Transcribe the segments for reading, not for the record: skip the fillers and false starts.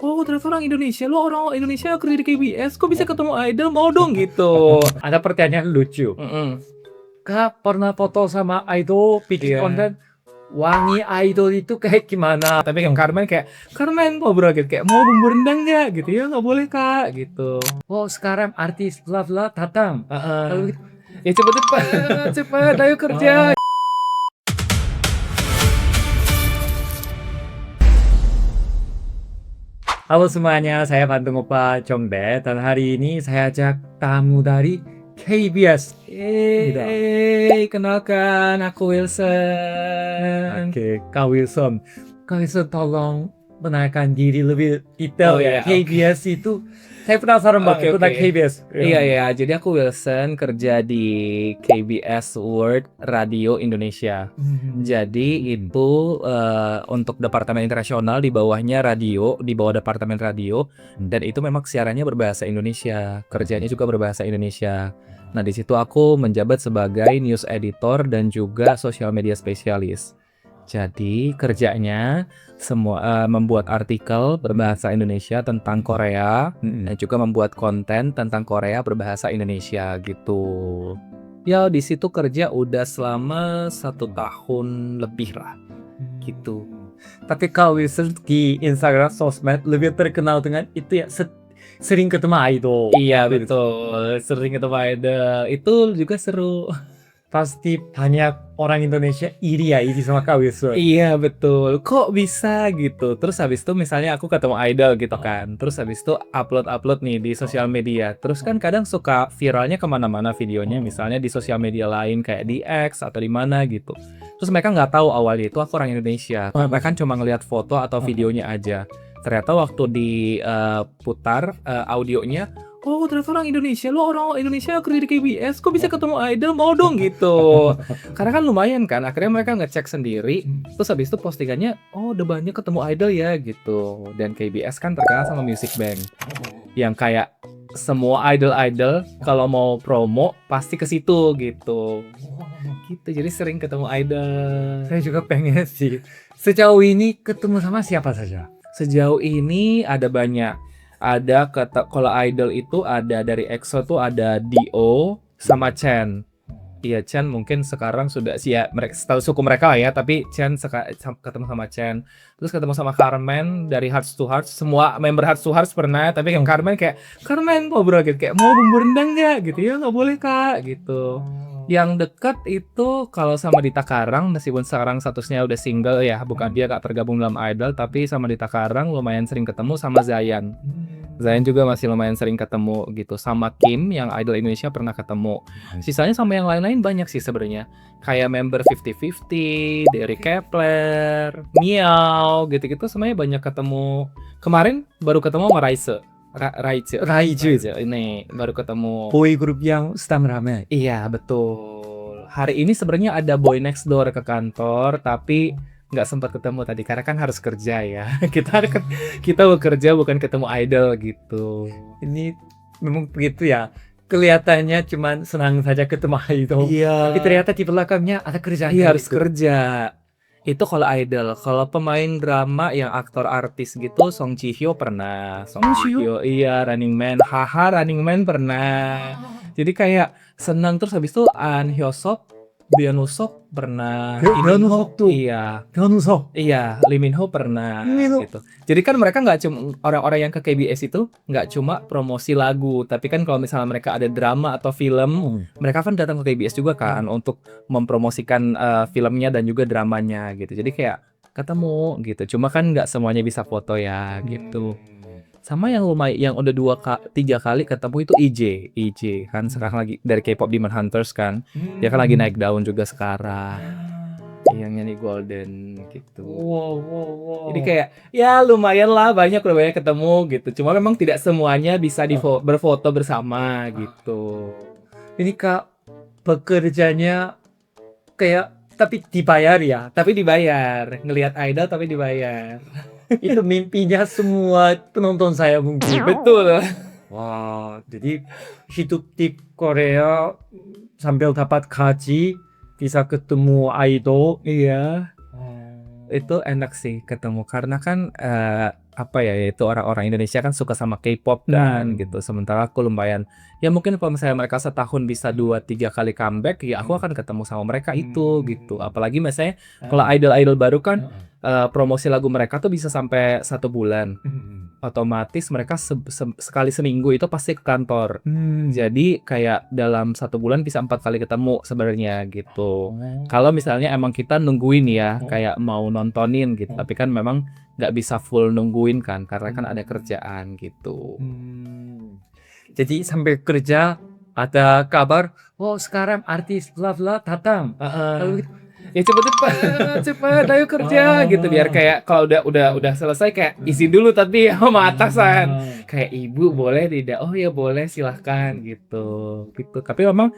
Oh ternyata orang Indonesia, lu orang Indonesia kerja di KBS, kok bisa ketemu idol, mau dong gitu. Ada pertanyaan lucu. Mhm, Kak pernah foto sama idol, bikin iya. konten, wangi idol itu kayak gimana? Tapi yang Carmen kayak, "Carmen mau bro," gitu, kayak, "Mau bumbu rendang nggak?" Gitu, "Ya nggak boleh Kak," gitu. Oh sekarang artis love datang. Kalau Heeh. gitu, ya cepet-cepet, cepet, ayo kerja. Oh. Halo semuanya, saya Pantung Opa Congbet dan hari ini saya ajak tamu dari KBS. Gitu. Kenalkan aku Wilson. Oke, Kak Wilson. Kak Wilson tolong mengenalkan diri lebih detail Oh ya. iya, oke. KBS itu, saya penasaran Oke, banget tentang oke. KBS. Iya, iya. Jadi aku Wilson kerja di KBS World Radio Indonesia. Jadi itu untuk departemen internasional di bawahnya radio, di bawah departemen radio, dan itu memang siarannya berbahasa Indonesia, kerjanya juga berbahasa Indonesia. Nah, di situ aku menjabat sebagai news editor dan juga social media spesialis. Jadi kerjanya semua membuat artikel berbahasa Indonesia tentang Korea dan juga membuat konten tentang Korea berbahasa Indonesia gitu. Ya di situ kerja udah selama 1 tahun lebih lah gitu. Tapi Kak Wilson di Instagram sosmed lebih terkenal dengan itu ya, sering ketemu idol. Iya betul, sering ketemu idol, itu juga seru. Pasti banyak orang Indonesia iri sama Kak Wilson. Iya betul, kok bisa gitu. Terus habis itu misalnya aku ketemu idol gitu kan, terus habis itu upload nih di sosial media. Terus kan kadang suka viralnya kemana-mana videonya, misalnya di sosial media lain kayak di X atau di mana gitu. Terus mereka nggak tahu awalnya itu aku orang Indonesia. Mereka kan cuma ngelihat foto atau videonya aja. Ternyata waktu diputar audionya, oh ternyata orang Indonesia, lu orang Indonesia kerja di KBS, kok bisa ketemu idol, mau dong gitu. Karena kan lumayan kan, akhirnya mereka ngecek sendiri, terus habis itu postingannya, oh udah banyak ketemu idol ya gitu. Dan KBS kan terkenal sama Music Bank, yang kayak semua idol-idol kalau mau promo pasti ke situ gitu. Gitu, jadi sering ketemu idol. Saya juga pengen sih. Sejauh ini ketemu sama siapa saja? Sejauh ini ada banyak. Ada kalau idol itu ada dari EXO tuh ada Dio sama Chen. Iya Chen mungkin sekarang sudah sih ya mereka tahu suku mereka lah ya, tapi Chen ketemu sama Chen. Terus ketemu sama Carmen dari Hearts to Hearts. Semua member Hearts to Hearts pernah, tapi yang Carmen kayak, "Carmen mau bro," gitu, kayak, "Mau bumbu rendang nggak?" gitu. "Ya nggak boleh Kak," gitu. Yang dekat itu kalau sama Dita Karang, meskipun sekarang statusnya udah single ya, bukan dia gak tergabung dalam idol, tapi sama Dita Karang lumayan sering ketemu, sama Zayan. Zayan juga masih lumayan sering ketemu gitu, sama Kim yang idol Indonesia pernah ketemu. Sisanya sama yang lain-lain banyak sih sebenarnya. Kayak member 50-50, Derry Kepler, Miao, gitu-gitu semuanya banyak ketemu. Kemarin baru ketemu sama Raise. Raiju ini baru ketemu. Boy group yang sedang ramai. Iya betul. Hari ini sebenarnya ada Boy Next Door ke kantor, tapi nggak sempat ketemu tadi karena kan harus kerja ya. Kita bekerja bukan ketemu idol gitu. Ini memang begitu ya. Kelihatannya cuman senang saja ketemu idol. Iya. Tapi ternyata di belakangnya ada kerjaan. Iya harus gitu. kerja. Itu kalau idol. Kalau pemain drama yang aktor artis gitu, Song Ji Hyo pernah. Song Ji Hyo iya, Running Man. Haha, Running Man pernah. Jadi kayak senang, terus habis itu An Hyo Sok, Byeon Woo Sok pernah. Byeon Woo Sok tuh. Iya. Byeon Woo Sok. Iya, Lee Min Ho pernah gitu. Jadi kan mereka nggak cuma orang-orang yang ke KBS itu nggak cuma promosi lagu, tapi kan kalau misalnya mereka ada drama atau film, mereka kan datang ke KBS juga kan untuk mempromosikan filmnya dan juga dramanya gitu. Jadi kayak ketemu gitu. Cuma kan nggak semuanya bisa foto ya gitu. Sama yang lumayan, yang udah 3 kali ketemu itu IJ kan sekarang lagi dari K-pop Demon Hunters kan. Dia kan lagi naik daun juga sekarang. Yang nyanyi Golden gitu. Wow. Jadi kayak ya lumayan lah, udah banyak ketemu gitu. Cuma memang tidak semuanya bisa berfoto bersama gitu. Ini Kak, pekerjanya kayak tapi dibayar ya. Tapi dibayar, ngelihat idol tapi dibayar. Itu mimpinya semua penonton saya mungkin. Betul. Wah, jadi hidup di Korea sambil dapat gaji bisa ketemu idol. Iya. Itu enak sih ketemu karena kan apa ya, yaitu orang-orang Indonesia kan suka sama K-pop kan gitu. Sementara aku lumayan ya mungkin kalau misalnya mereka setahun bisa 2-3 kali comeback ya aku akan ketemu sama mereka itu gitu. Apalagi misalnya kalau idol-idol baru kan promosi lagu mereka tuh bisa sampai 1 bulan. Otomatis mereka sekali seminggu itu pasti ke kantor. Jadi kayak dalam 1 bulan bisa 4 kali ketemu sebenarnya gitu. Kalau misalnya emang kita nungguin ya, kayak mau nontonin gitu, tapi kan memang nggak bisa full nungguin kan, karena kan ada kerjaan gitu. Jadi sambil kerja ada kabar, oh sekarang artis bla bla datang. Lalu Ya cepet ayo kerja gitu, biar kayak kalau udah selesai kayak izin dulu tapi sama atasan. Kayak ibu boleh tidak? Oh ya boleh silahkan gitu. Tapi memang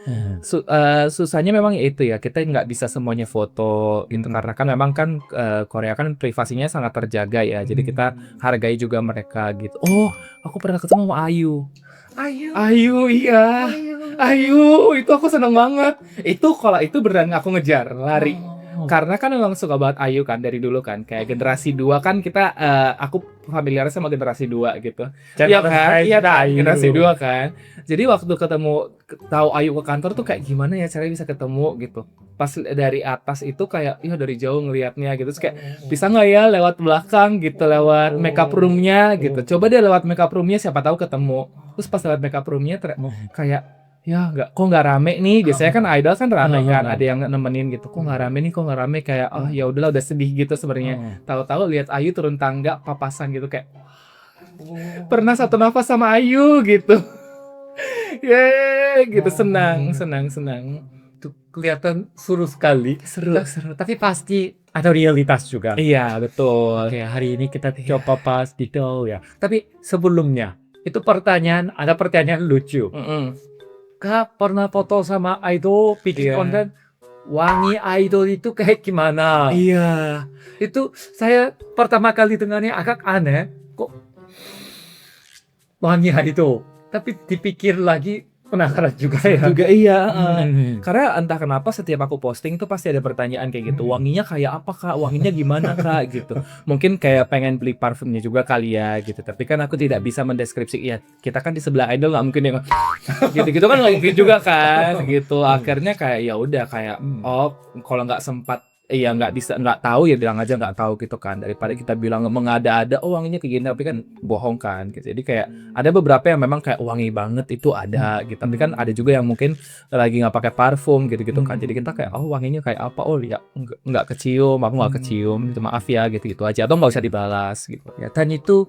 susahnya memang itu ya, kita nggak bisa semuanya foto gitu karena kan memang kan Korea kan privasinya sangat terjaga ya, jadi kita hargai juga mereka gitu. Oh aku pernah ketemu sama Ayu. Ayu iya. Ayu itu aku seneng banget. Itu kalau itu beneran aku ngejar lari. Karena kan memang suka banget Ayu kan dari dulu kan, kayak generasi 2 kan kita aku familiar sama generasi 2 gitu. Iya kan? Iya kan? Generasi 2 kan. Jadi waktu tahu Ayu ke kantor tuh kayak gimana ya caranya bisa ketemu gitu. Pas dari atas itu kayak ya dari jauh ngelihatnya gitu. Terus kayak bisa nggak ya lewat belakang gitu, lewat makeup roomnya gitu. Coba deh lewat makeup roomnya siapa tahu ketemu. Terus pas lewat makeup roomnya kayak ya kok nggak rame nih, biasanya kan idol kan rame kan, ada yang nemenin gitu, kok nggak rame kayak oh ya udahlah udah sedih gitu sebenarnya. Tahu-tahu lihat Ayu turun tangga papasan gitu kayak pernah satu nafas sama Ayu gitu. Yeay gitu, senang. itu kelihatan seru sekali. Seru. Tapi pasti ada realitas juga. Iya betul. Oke, hari ini kita coba bahas detail ya. Tapi sebelumnya itu ada pertanyaan lucu. Kak pernah foto sama idol, bikin Iya. konten wangi idol itu kayak gimana? Iya. Itu saya pertama kali dengarnya agak aneh. Kok wangi idol? Tapi dipikir lagi penasaran juga ya. Juga iya. Karena entah kenapa setiap aku posting tuh pasti ada pertanyaan kayak gitu. Wanginya kayak apa kak? Wanginya gimana kak? Gitu. Mungkin kayak pengen beli parfumnya juga kali ya gitu. Tapi kan aku tidak bisa mendeskripsi. Ya kita kan di sebelah idol nggak mungkin yang gitu kan nggak mungkin juga kan. Gitu. Akhirnya kayak ya udah kayak oh kalau nggak sempat. Iya nggak tahu ya bilang aja nggak tahu gitu kan, daripada kita bilang mengada-ada oh wanginya kayak gini tapi kan bohong kan gitu. Jadi kayak ada beberapa yang memang kayak wangi banget itu ada gitu, tapi kan ada juga yang mungkin lagi nggak pakai parfum gitu kan, jadi kita kayak oh wanginya kayak apa, oh ya nggak kecium, aku nggak kecium gitu, maaf ya gitu aja, atau nggak usah dibalas gitu ya. Dan itu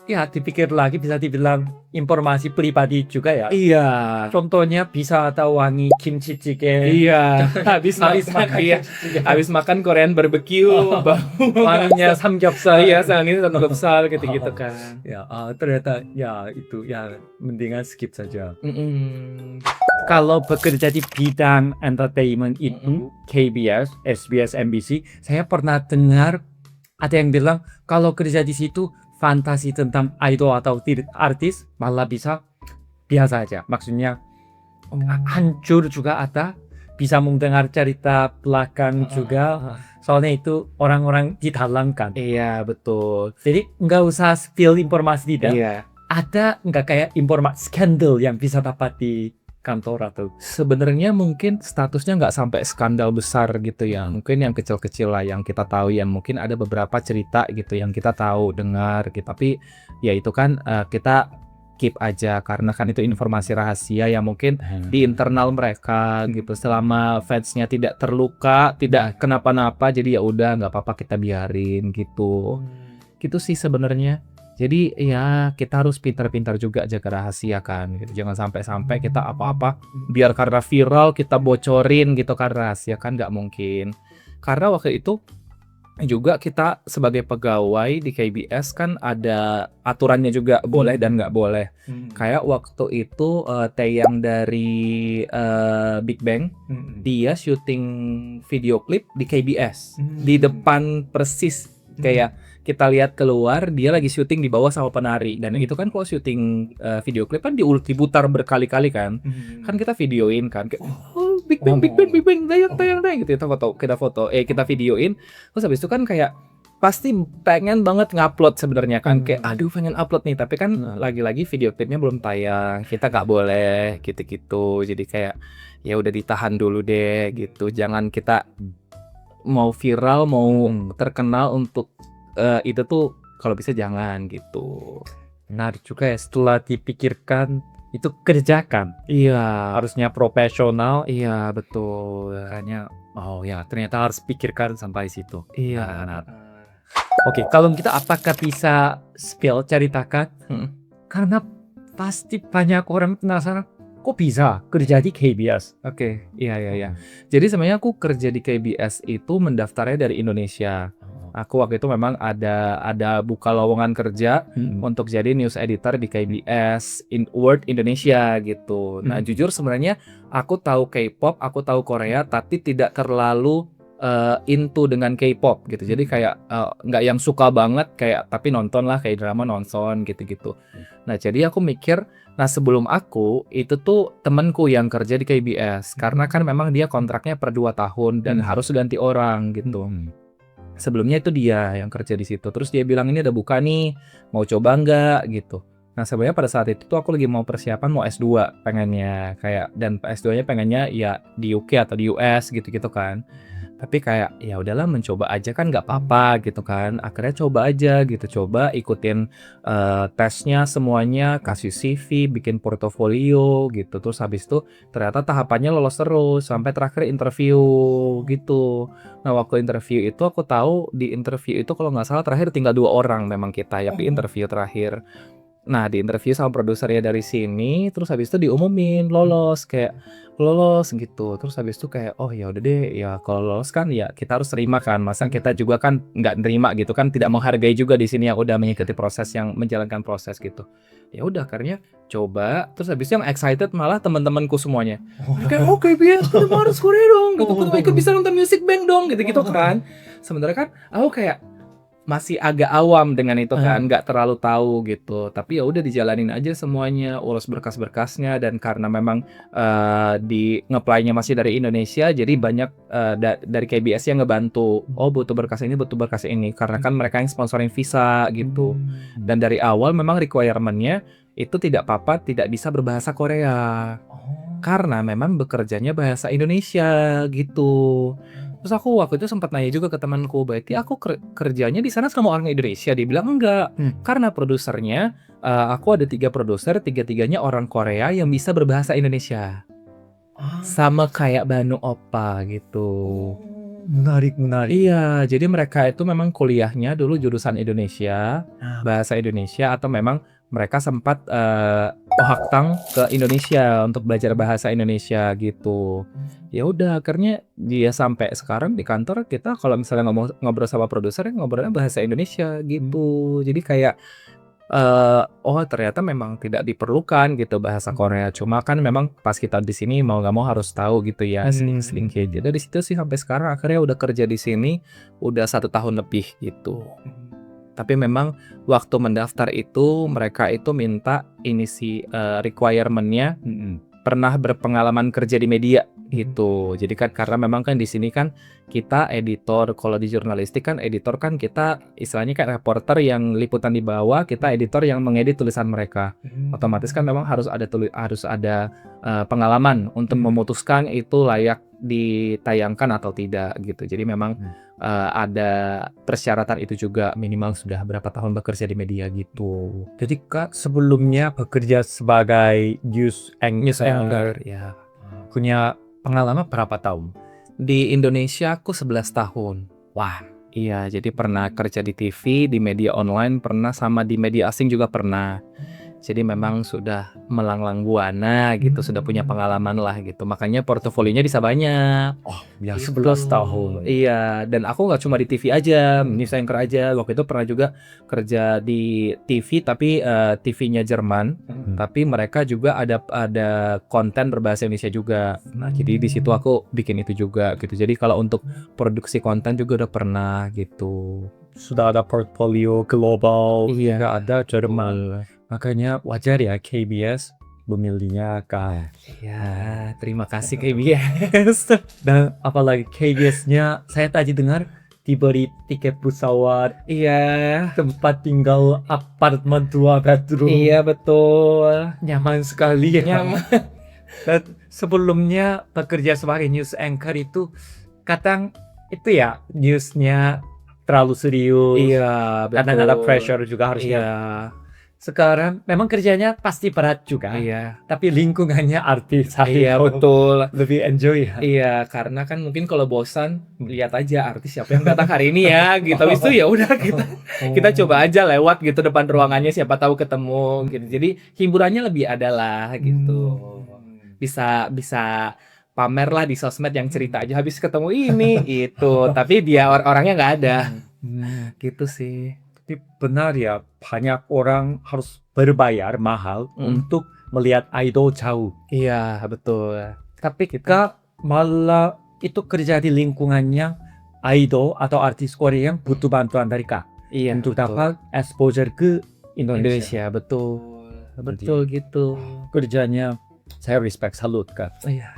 ya dipikir lagi bisa dibilang informasi pribadi juga ya. Iya. Contohnya bisa ada wangi kimchi jjigae. Iya. Habis makan Korean barbecue, wanginya samgyeopsal. Iya, wanginya samgyeopsal gitu kan. Ya, ternyata ya itu ya mendingan skip saja. Kalau bekerja di bidang entertainment itu KBS, SBS, MBC, saya pernah dengar ada yang bilang kalau kerja di situ fantasi tentang idol atau artis malah bisa biasa aja. Maksudnya hancur juga ada, bisa mendengar cerita belakang juga. Soalnya itu orang-orang ditalangkan. Iya betul. Jadi nggak usah spill informasi tidak. Iya. Ada nggak kayak informasi skandal yang bisa dapat di kantor atau sebenarnya mungkin statusnya nggak sampai skandal besar gitu ya, mungkin yang kecil-kecil lah yang kita tahu ya, mungkin ada beberapa cerita gitu yang kita tahu dengar gitu, tapi ya itu kan kita keep aja karena kan itu informasi rahasia yang mungkin di internal mereka gitu, selama fansnya tidak terluka, tidak kenapa-napa, jadi ya udah nggak apa-apa kita biarin gitu sih sebenarnya. Jadi ya kita harus pintar-pintar juga jaga rahasia kan gitu. Jangan sampai kita apa-apa biar karena viral kita bocorin gitu kan rahasia, kan nggak mungkin. Karena waktu itu juga kita sebagai pegawai di KBS kan ada aturannya juga boleh dan nggak boleh. Kayak waktu itu Taeyang dari Big Bang dia syuting video klip di KBS di depan persis, kayak kita lihat keluar dia lagi syuting di bawah sama penari, dan itu kan kalau syuting video klip kan diputar berkali-kali kan, kan kita videoin kan kayak oh Big Bang dayang gitu, kita foto kita videoin, terus habis itu kan kayak pasti pengen banget ngupload sebenarnya kan, kayak Hmm. aduh pengen upload nih, tapi kan lagi-lagi video klipnya belum tayang, kita nggak boleh gitu-gitu. Jadi kayak ya udah ditahan dulu deh gitu. Jangan kita mau viral, mau terkenal untuk itu tuh kalau bisa jangan gitu. Menarik juga ya, setelah dipikirkan itu kerjakan. Iya, Harusnya profesional, iya betul. makanya oh ya ternyata harus pikirkan sampai situ. Iya. Nah, oke, kalau kita apakah bisa spill ceritakan? Mhm. Karena pasti banyak orang penasaran, kok bisa kerja di KBS? Oke, iya. Jadi sebenarnya aku kerja di KBS itu mendaftarnya dari Indonesia. Aku waktu itu memang ada buka lowongan kerja untuk jadi news editor di KBS World Indonesia gitu. Nah, jujur sebenarnya aku tahu K-pop, aku tahu Korea, tapi tidak terlalu into dengan K-pop gitu. Jadi kayak nggak yang suka banget kayak, tapi nonton lah kayak drama nonton gitu-gitu. Nah, jadi aku mikir, nah sebelum aku itu tuh temenku yang kerja di KBS karena kan memang dia kontraknya per 2 tahun dan harus ganti orang gitu. Sebelumnya itu dia yang kerja di situ. Terus dia bilang ini ada buka nih, mau coba nggak gitu. Nah sebenarnya pada saat itu tuh aku lagi mau persiapan mau S2 pengennya kayak, dan S2-nya pengennya ya di UK atau di US gitu-gitu kan. Tapi kayak ya udahlah mencoba aja kan nggak apa-apa gitu kan. Akhirnya coba aja gitu, coba ikutin tesnya semuanya, kasih CV, bikin portofolio gitu. Terus habis itu ternyata tahapannya lolos terus sampai terakhir interview gitu. Nah waktu interview itu aku tahu di interview itu kalau nggak salah terakhir tinggal 2 orang memang kita ya interview terakhir. Nah di interview sama produsernya dari sini, terus habis itu diumumin lolos, kayak lolos gitu. Terus habis itu kayak, oh ya udah deh, ya kalau lolos kan ya kita harus terima kan. Masa kita juga kan nggak nerima gitu kan, tidak menghargai juga di sini yang udah mengikuti proses, yang menjalankan proses gitu. Ya udah akhirnya coba, terus habis itu yang excited malah teman-temanku semuanya. Kayak oke biar kita harus Korea dong gitu, kita ikut bisa nonton Music Bank dong gitu-gitu kan. Sebenarnya kan aku kayak masih agak awam dengan itu kan, nggak terlalu tahu gitu. Tapi ya udah dijalanin aja semuanya, urus berkas-berkasnya, dan karena memang di nge-apply-nya masih dari Indonesia, jadi banyak dari KBS yang ngebantu. Oh butuh berkas ini, butuh berkas ini, karena kan mereka yang sponsorin visa gitu. Dan dari awal memang requirement-nya itu tidak apa-apa tidak bisa berbahasa Korea. Karena memang bekerjanya bahasa Indonesia gitu. Terus aku waktu itu sempat nanya juga ke temanku, berarti aku kerjanya di sana sama orang Indonesia? Dia bilang enggak, karena produsernya aku ada 3 produser, tiga-tiganya orang Korea yang bisa berbahasa Indonesia. Sama kayak Banu Oppa gitu. Menarik. Iya, jadi mereka itu memang kuliahnya dulu jurusan Indonesia, bahasa Indonesia, atau memang mereka sempat ohaktang ke Indonesia untuk belajar bahasa Indonesia gitu. Ya udah akhirnya dia sampai sekarang di kantor kita kalau misalnya ngobrol sama produser ngobrolnya bahasa Indonesia gitu. Jadi kayak oh ternyata memang tidak diperlukan gitu bahasa Korea. Cuma kan memang pas kita di sini mau nggak mau harus tahu gitu ya, seling-seling kayak gitu. Dari situ sih sampai sekarang akhirnya udah kerja di sini udah 1 tahun lebih gitu. Tapi memang waktu mendaftar itu mereka itu minta ini sih requirement-nya pernah berpengalaman kerja di media gitu. Jadi kan karena memang kan di sini kan kita editor, kalau di jurnalistik kan editor kan kita istilahnya kayak reporter yang liputan di bawah, kita editor yang mengedit tulisan mereka. Otomatis kan memang harus ada pengalaman untuk memutuskan itu layak ditayangkan atau tidak gitu. Jadi memang ada persyaratan itu juga, minimal sudah berapa tahun bekerja di media gitu. Jadi Kak sebelumnya bekerja sebagai news anchor, Ya. punya pengalaman berapa tahun? Di Indonesia aku 11 tahun. Wah, Iya, jadi pernah kerja di TV, di media online pernah, sama di media asing juga pernah. Jadi memang sudah melanglang buana gitu, sudah punya pengalaman lah gitu. Makanya portofolionya bisa banyak. yang Gitu. 11 tahun. Iya, dan aku nggak cuma di TV aja, news anchor aja. Waktu itu pernah juga kerja di TV, tapi TV-nya Jerman. Tapi mereka juga ada konten berbahasa Indonesia juga. Nah, jadi di situ aku bikin itu juga gitu. Jadi kalau untuk produksi konten juga udah pernah gitu. Sudah ada portfolio global, Iya. nggak ada Jerman. Makanya wajar ya KBS memilihnya Kak. Ya, terima kasih KBS. Dan apalagi KBS-nya saya tadi dengar diberi tiket pesawat, Iya. tempat tinggal apartemen 2 bedroom. Iya betul. Nyaman sekali ya. Nyaman. Dan sebelumnya bekerja sebagai news anchor itu kadang itu ya newsnya terlalu serius. Iya, Kadang betul. ada pressure juga harusnya. Iya. Sekarang memang kerjanya pasti berat juga. Iya. Tapi lingkungannya artis. Iya, betul. Lebih enjoy ya. Iya, karena kan mungkin kalau bosan lihat aja artis siapa yang datang hari ini ya, gitu. Habis itu ya udah kita coba aja lewat gitu depan ruangannya, siapa tahu ketemu gitu. Jadi hiburannya lebih ada lah gitu. Bisa pamer lah di sosmed yang cerita aja habis ketemu ini gitu. Tapi dia orangnya nggak ada. Gitu sih. Tapi benar ya, banyak orang harus berbayar mahal untuk melihat idol jauh. Iya, betul. Tapi Kita malah itu kerja di lingkungannya idol atau artis Korea yang butuh bantuan dari Kak iya untuk betul. dapat exposure ke Indonesia. Indonesia, betul. Betul gitu. Kerjanya saya respect, salut Kak. Iya.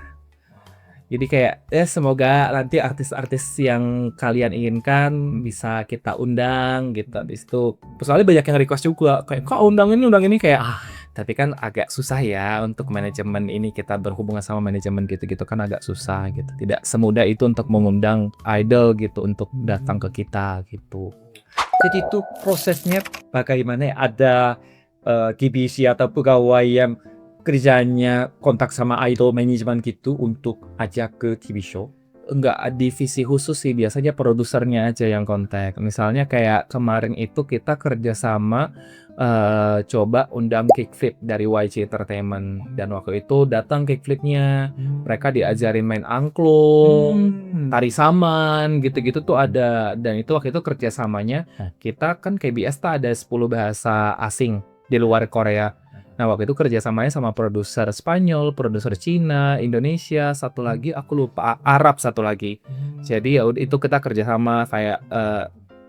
Jadi kayak ya semoga nanti artis-artis yang kalian inginkan bisa kita undang gitu. Habis itu soalnya banyak yang request juga kayak kok undang ini kayak tapi kan agak susah ya untuk manajemen ini, kita berhubungan sama manajemen gitu-gitu kan agak susah gitu. Tidak semudah itu untuk mengundang idol gitu untuk datang ke kita gitu. Jadi itu prosesnya bagaimana? Ada divisi atau pegawai yang kerjanya kontak sama idol manajemen gitu untuk ajak ke TV show? Enggak divisi khusus sih, biasanya produsernya aja yang kontak. Misalnya kayak kemarin itu kita kerja sama coba undang Kickflip dari YG Entertainment, dan waktu itu datang Kickflipnya, mereka diajarin main angklung, tari saman gitu-gitu tuh ada. Dan itu waktu itu kerjasamanya kita kan KBS tuh ada 10 bahasa asing di luar Korea. Nah waktu itu kerjasamanya sama produser Spanyol, produser Cina, Indonesia, satu lagi aku lupa, Arab satu lagi. Jadi ya itu kita kerjasama kayak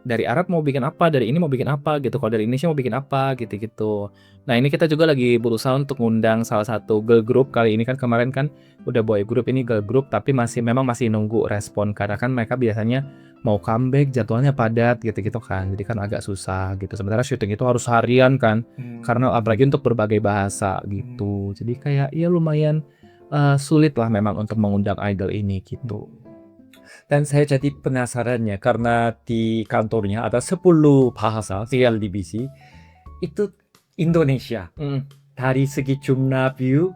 dari Arab mau bikin apa, dari ini mau bikin apa gitu, kalau dari Indonesia mau bikin apa gitu-gitu. Nah ini kita juga lagi berusaha untuk ngundang salah satu girl group, kali ini kan kemarin kan udah boy group, ini girl group tapi memang masih nunggu respon karena kan mereka biasanya mau comeback jadwalnya padat gitu-gitu kan, jadi kan agak susah gitu. Sementara syuting itu harus harian kan, karena apalagi untuk berbagai bahasa gitu. Jadi kayak ya lumayan sulit lah memang untuk mengundang idol ini gitu. Dan saya jadi penasarannya karena di kantornya ada 10 bahasa serial divisi itu Indonesia. Dari segi jumlah view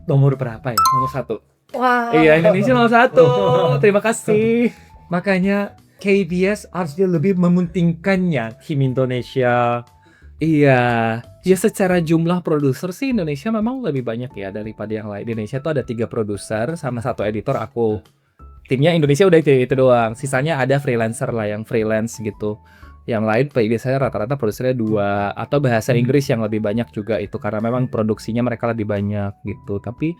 nomor berapa ya? Nomor 1. Wah. Iya, Indonesia nomor 1. Terima kasih. Makanya KBS harusnya lebih mementingkannya tim Indonesia. Iya, ya secara jumlah produser sih Indonesia memang lebih banyak ya daripada yang lain. Di Indonesia tuh ada 3 produser sama 1 editor aku. Timnya Indonesia udah itu doang. Sisanya ada freelancer lah yang freelance gitu. Yang lain biasanya rata-rata produsernya 2 atau bahasa Inggris yang lebih banyak juga itu karena memang produksinya mereka lebih banyak gitu. Tapi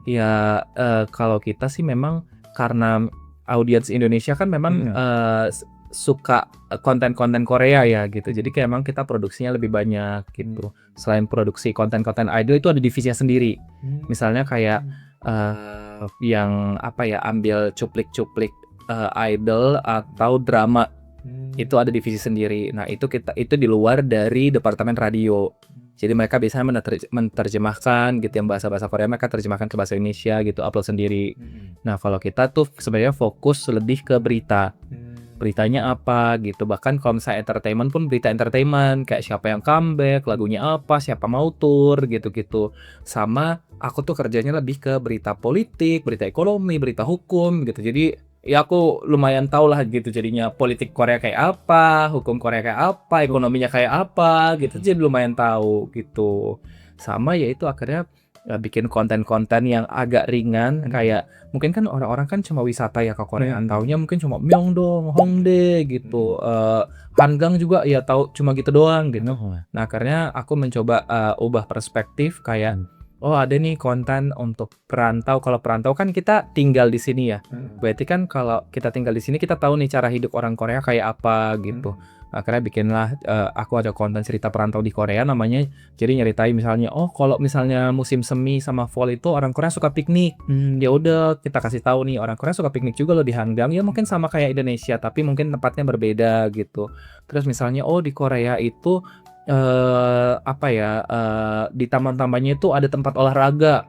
ya kalau kita sih memang karena audiens Indonesia kan memang suka konten-konten Korea ya gitu. Jadi kayak emang kita produksinya lebih banyak gitu. Selain produksi konten-konten idol itu ada divisinya sendiri. Misalnya kayak yang apa ya, ambil cuplik-cuplik idol atau drama. Itu ada divisi sendiri. Nah, itu di luar dari departemen radio. Jadi mereka biasanya menerjemahkan gitu yang bahasa-bahasa Korea, mereka terjemahkan ke bahasa Indonesia gitu, upload sendiri. Nah, kalau kita tuh sebenarnya fokus lebih ke berita. Beritanya apa gitu. Bahkan kalau misalnya entertainment pun berita entertainment, kayak siapa yang comeback, lagunya apa, siapa mau tour gitu-gitu. Sama aku tuh kerjanya lebih ke berita politik, berita ekonomi, berita hukum gitu. Jadi ya aku lumayan tahu lah gitu jadinya politik Korea kayak apa, hukum Korea kayak apa, ekonominya kayak apa gitu. Jadi lumayan tahu gitu. Sama ya itu akhirnya bikin konten-konten yang agak ringan, kayak mungkin kan orang-orang kan cuma wisata ya ke Korea, taunya mungkin cuma Myeongdong, Hongdae gitu, Hanggang juga ya tahu cuma gitu doang gitu. Nah akhirnya aku mencoba ubah perspektif kayak oh ada nih konten untuk perantau. Kalau perantau kan kita tinggal di sini ya, berarti kan kalau kita tinggal di sini kita tahu nih cara hidup orang Korea kayak apa gitu. Akhirnya bikinlah aku ada konten cerita perantau di Korea namanya. Jadi nyeritain misalnya, oh kalau misalnya musim semi sama fall itu orang Korea suka piknik. Ya udah kita kasih tahu nih orang Korea suka piknik juga loh di Hanggang. Ya mungkin sama kayak Indonesia tapi mungkin tempatnya berbeda gitu. Terus misalnya oh di Korea itu di taman-tamannya itu ada tempat olahraga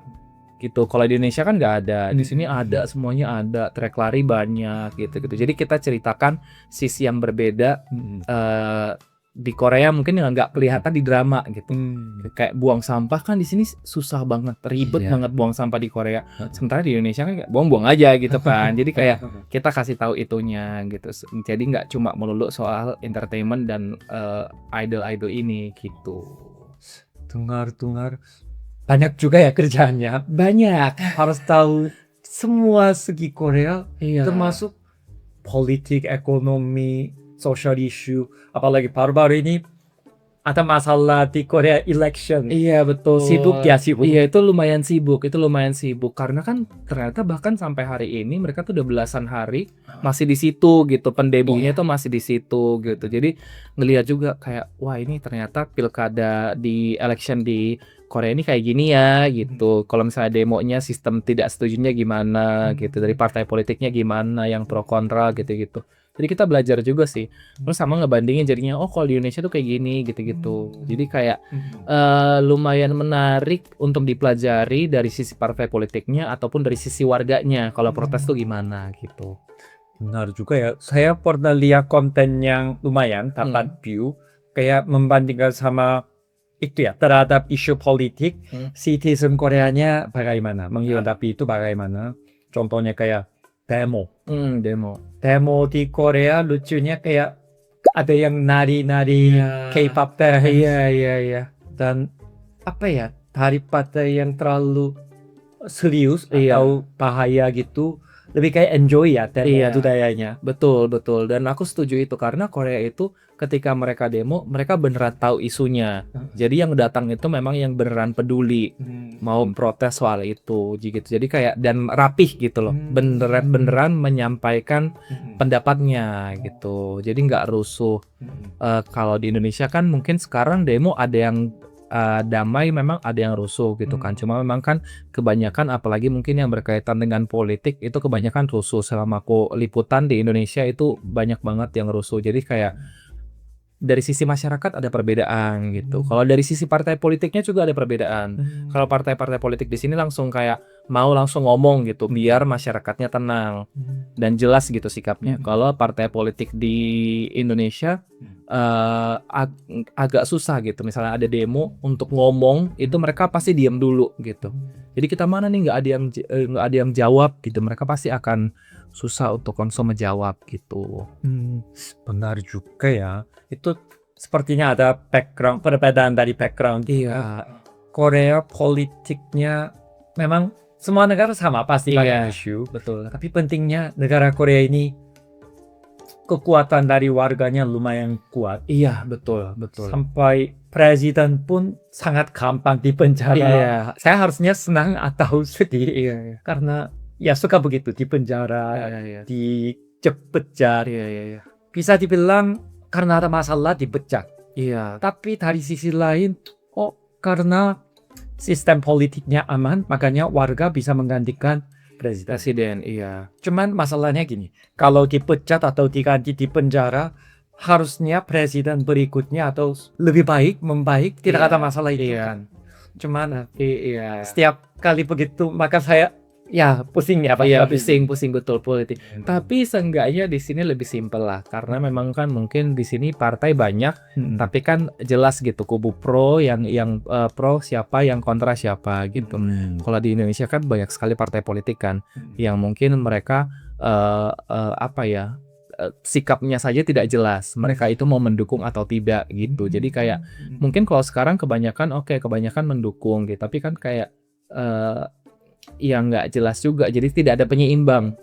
gitu. Kalau di Indonesia kan nggak ada. Di sini ada, semuanya ada. Trek lari banyak gitu-gitu. Jadi kita ceritakan sisi yang berbeda di Korea mungkin yang nggak kelihatan di drama gitu. Kayak buang sampah kan di sini susah banget, ribet banget buang sampah di Korea. Sementara di Indonesia kan buang-buang aja gitu kan. Jadi kayak kita kasih tahu itunya gitu. Jadi nggak cuma melulu soal entertainment dan idol-idol ini gitu. Dengar banyak juga ya kerjaannya. Banyak. Harus tahu semua segi Korea, Iya. termasuk politik, ekonomi, social issue. Apalagi baru-baru ini ada masalah di Korea election. Iya betul. Sibuk ya, sibuk. Iya itu lumayan sibuk karena kan ternyata bahkan sampai hari ini mereka tuh udah belasan hari masih di situ gitu, pendemonya tuh masih di situ gitu. Jadi ngelihat juga kayak wah ini ternyata pilkada di election di Korea ini kayak gini ya gitu. Kalau misalnya demonya sistem tidak setujunya gimana gitu, dari partai politiknya gimana, yang pro kontra gitu-gitu. Jadi kita belajar juga sih. Terus sama ngebandingin jadinya oh kalau di Indonesia tuh kayak gini gitu-gitu. Jadi kayak lumayan menarik untuk dipelajari dari sisi partai politiknya ataupun dari sisi warganya kalau protes tuh gimana gitu. Benar juga ya. Saya pernah lihat konten yang lumayan dapat view kayak membandingkan sama itu ya terhadap isu politik citizen Koreanya bagaimana menghadapi itu bagaimana. Contohnya kayak demo di Korea lucunya kayak ada yang nari-nari K-pop dance. Iya. Dan apa ya daripada yang terlalu serius atau bahaya gitu lebih kayak enjoy ya budayanya. Betul dan aku setuju itu karena Korea itu ketika mereka demo mereka beneran tahu isunya. Jadi yang datang itu memang yang beneran peduli mau protes soal itu gitu. Jadi kayak dan rapih gitu loh. Beneran menyampaikan pendapatnya gitu. Jadi nggak rusuh. Kalau di Indonesia kan mungkin sekarang demo ada yang damai, memang ada yang rusuh gitu kan. Cuma memang kan kebanyakan apalagi mungkin yang berkaitan dengan politik itu kebanyakan rusuh. Selama aku liputan di Indonesia itu banyak banget yang rusuh. Jadi kayak dari sisi masyarakat ada perbedaan gitu. Kalau dari sisi partai politiknya juga ada perbedaan. Kalau partai-partai politik di sini langsung kayak mau langsung ngomong gitu biar masyarakatnya tenang dan jelas gitu sikapnya. Kalau partai politik di Indonesia agak susah gitu. Misalnya ada demo untuk ngomong itu mereka pasti diam dulu gitu. Jadi kita mana nih nggak ada yang jawab gitu. Mereka pasti akan susah untuk langsung menjawab gitu. Benar juga ya. Itu sepertinya ada perbedaan dari background. Iya. Korea politiknya memang semua negara sama pasti banyak isu. Betul. Tapi pentingnya negara Korea ini kekuatan dari warganya lumayan kuat. Iya, betul. Sampai presiden pun sangat gampang dipenjara. Iya. Saya harusnya senang atau sedih. Iya. Karena ya suka begitu dipenjara, dipecat. Iya. Bisa dibilang karena ada masalah dipecat. Iya. Tapi dari sisi lain, karena sistem politiknya aman, makanya warga bisa menggantikan presiden. Iya. Cuman masalahnya gini, kalau dipecat atau diganti di penjara, harusnya presiden berikutnya atau lebih membaik, tidak ada masalah itu kan. Cuman setiap kali begitu, maka saya pusing ya Pak. Iya, pusing betul politik. Tapi seenggaknya di sini lebih simpel lah karena memang kan mungkin di sini partai banyak, tapi kan jelas gitu kubu pro yang pro siapa, yang kontra siapa gitu. Kalau di Indonesia kan banyak sekali partai politik kan yang mungkin mereka sikapnya saja tidak jelas. Mereka itu mau mendukung atau tidak gitu. Jadi kayak mungkin kalau sekarang kebanyakan mendukung gitu, tapi kan kayak yang nggak jelas juga, jadi tidak ada penyeimbang.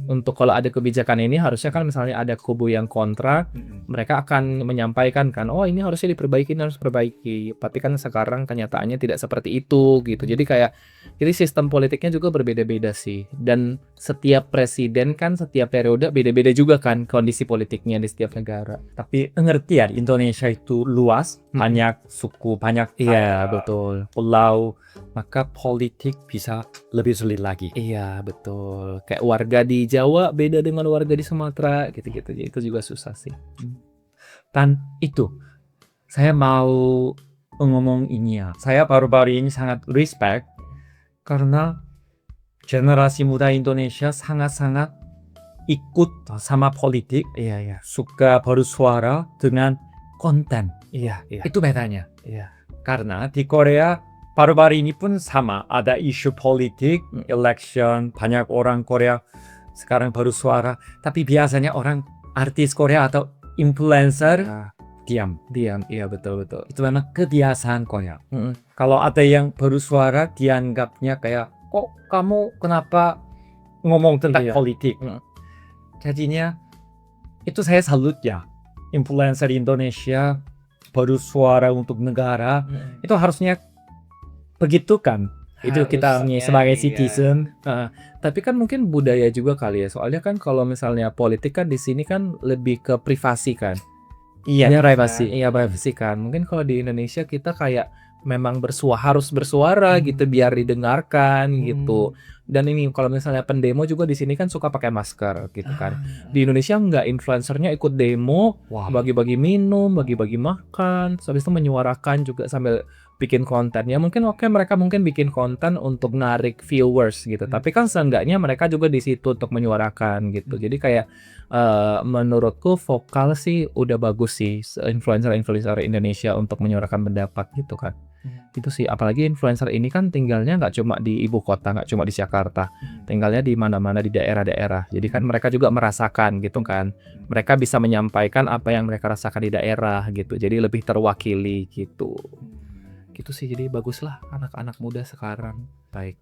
Untuk kalau ada kebijakan ini harusnya kan misalnya ada kubu yang kontra, mereka akan menyampaikan kan, oh ini harusnya diperbaiki, ini harus perbaiki. Tapi kan sekarang kenyataannya tidak seperti itu gitu. Jadi sistem politiknya juga berbeda-beda sih. Dan setiap presiden kan setiap periode beda-beda juga kan kondisi politiknya di setiap negara. Tapi ngerti ya, Indonesia itu luas, banyak suku, banyak Iya, betul. pulau, maka politik bisa lebih sulit lagi. Iya, betul. Kayak warga di Jawa beda dengan warga di Sumatera gitu-gitu. Jadi itu juga susah sih. Dan itu, saya mau ngomong ini ya. Saya baru-baru ini sangat respect karena generasi muda Indonesia sangat-sangat ikut sama politik, Iya. suka bersuara dengan konten. Iya. Itu bedanya. Iya. Karena di Korea baru-baru ini pun sama, ada isu politik, election, banyak orang Korea sekarang bersuara, tapi biasanya orang artis Korea atau influencer diam. Iya, betul. Itu memang kebiasaan Korea. Kalau ada yang bersuara dianggapnya kayak, kok kamu kenapa ngomong tentang Iya. politik? Jadinya itu saya salut ya, influencer Indonesia bersuara untuk negara, itu harusnya begitu kan? Itu kita Harusnya, sebagai iya. citizen. Tapi kan mungkin budaya juga kali ya. Soalnya kan kalau misalnya politik kan di sini kan lebih ke privasi kan. Iya, Privacy. Iya, privacy kan. Mungkin kalau di Indonesia kita kayak memang harus bersuara gitu biar didengarkan gitu. Dan ini kalau misalnya pendemo juga di sini kan suka pakai masker gitu kan. Di Indonesia enggak, influencernya ikut demo, Wah, bagi-bagi minum, bagi-bagi makan, terus habis itu menyuarakan juga sambil bikin konten. Ya mungkin mereka mungkin bikin konten untuk narik viewers gitu. Tapi kan seenggaknya mereka juga di situ untuk menyuarakan gitu. Jadi kayak menurutku vokal sih udah bagus sih influencer Indonesia untuk menyuarakan pendapat gitu kan. Itu sih, apalagi influencer ini kan tinggalnya nggak cuma di ibu kota, nggak cuma di Jakarta, tinggalnya di mana-mana di daerah-daerah. Jadi kan mereka juga merasakan gitu kan. Mereka bisa menyampaikan apa yang mereka rasakan di daerah gitu. Jadi lebih terwakili gitu. Gitu sih, jadi baguslah anak-anak muda sekarang. baik.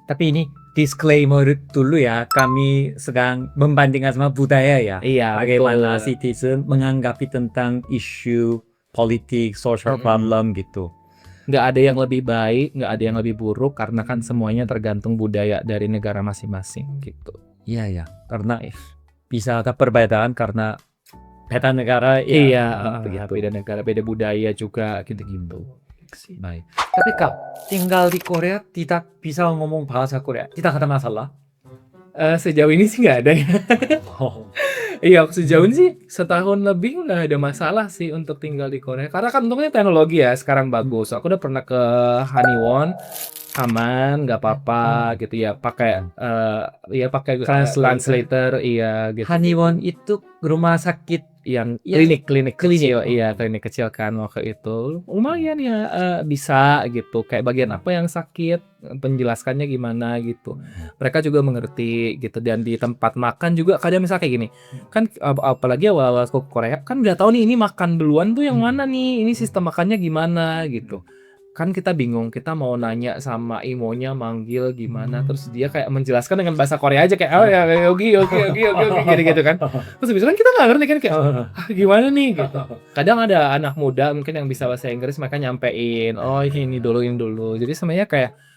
Tapi ini disclaimer dulu ya, kami sedang membandingkan sama budaya ya. Iya, Bagaimana betul. citizen menganggapi tentang isu politik, social problem gitu. Nggak ada yang lebih baik, nggak ada yang lebih buruk, karena kan semuanya tergantung budaya dari negara masing-masing gitu. Iya, karena bisa ada perbedaan karena beda negara. Iya, begitu. beda negara, beda budaya juga gitu-gitu. Baik. Tapi Kak, tinggal di Korea tidak bisa ngomong bahasa Korea, tidak ada masalah? Sejauh ini sih nggak ada ya. Oh. Iya, sejauh ini sih setahun lebih nggak ada masalah sih untuk tinggal di Korea. Karena kan untungnya teknologi ya sekarang bagus. Aku udah pernah ke Haniwon, aman, nggak apa-apa gitu ya. Pakai pakai translator, iya gitu. Haniwon itu rumah sakit Yang Iya, klinik kecil, iya klinik kecil kan waktu itu. Lumayan ya, bisa gitu. Kayak bagian apa yang sakit, penjelaskannya gimana gitu. Mereka juga mengerti gitu. Dan di tempat makan juga kadang misalnya kayak gini, kan apalagi awal-awal ke Korea kan nggak tahu nih ini makan duluan tuh yang mana nih, ini sistem makannya gimana gitu. Kan kita bingung, kita mau nanya sama imonya manggil gimana, terus dia kayak menjelaskan dengan bahasa Korea aja kayak, oh ya yogi gitu kan. Terus habis itu kan kita nggak ngerti kan kayak, gimana nih gitu. Kadang ada anak muda mungkin yang bisa bahasa Inggris, mereka nyampein, oh ini dulu. Jadi sebenarnya kayak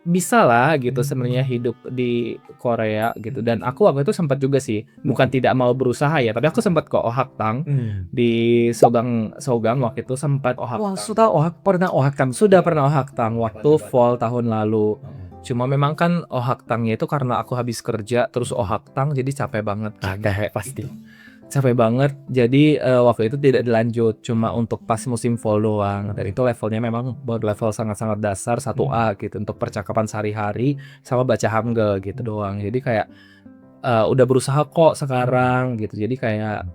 bisa lah gitu sebenarnya hidup di Korea gitu. Dan aku waktu itu sempat juga sih, bukan tidak mau berusaha ya, tapi aku sempat ke Ohaktang di Sogang waktu itu sempat Wah, Ohaktang. pernah Ohaktang. Sudah pernah Ohaktang waktu fall tahun lalu. Cuma memang kan Ohaktangnya itu karena aku habis kerja terus Ohaktang jadi capek banget. Pasti. Capek banget. Jadi waktu itu tidak dilanjut, cuma untuk pas musim fall doang. Dan itu levelnya memang level sangat-sangat dasar 1A gitu untuk percakapan sehari-hari sama baca Hangul gitu doang. Jadi kayak udah berusaha kok sekarang gitu. Jadi kayak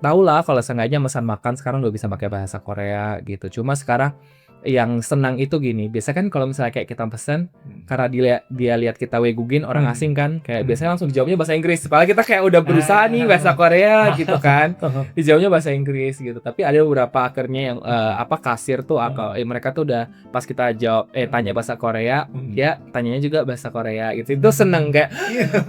tau lah kalau sengaja pesan makan sekarang udah bisa pakai bahasa Korea gitu. Cuma sekarang yang senang itu gini, biasanya kan kalau misalnya kayak kita pesen, karena dia lihat kita wegugin orang asing kan, kayak biasanya langsung dijawabnya bahasa Inggris. Padahal kita kayak udah berusaha nih bahasa Korea gitu kan, dijawabnya bahasa Inggris gitu. Tapi ada beberapa akhirnya yang kasir tuh mereka tuh udah pas kita jawab tanya bahasa Korea, dia tanyanya juga bahasa Korea gitu. Itu seneng kayak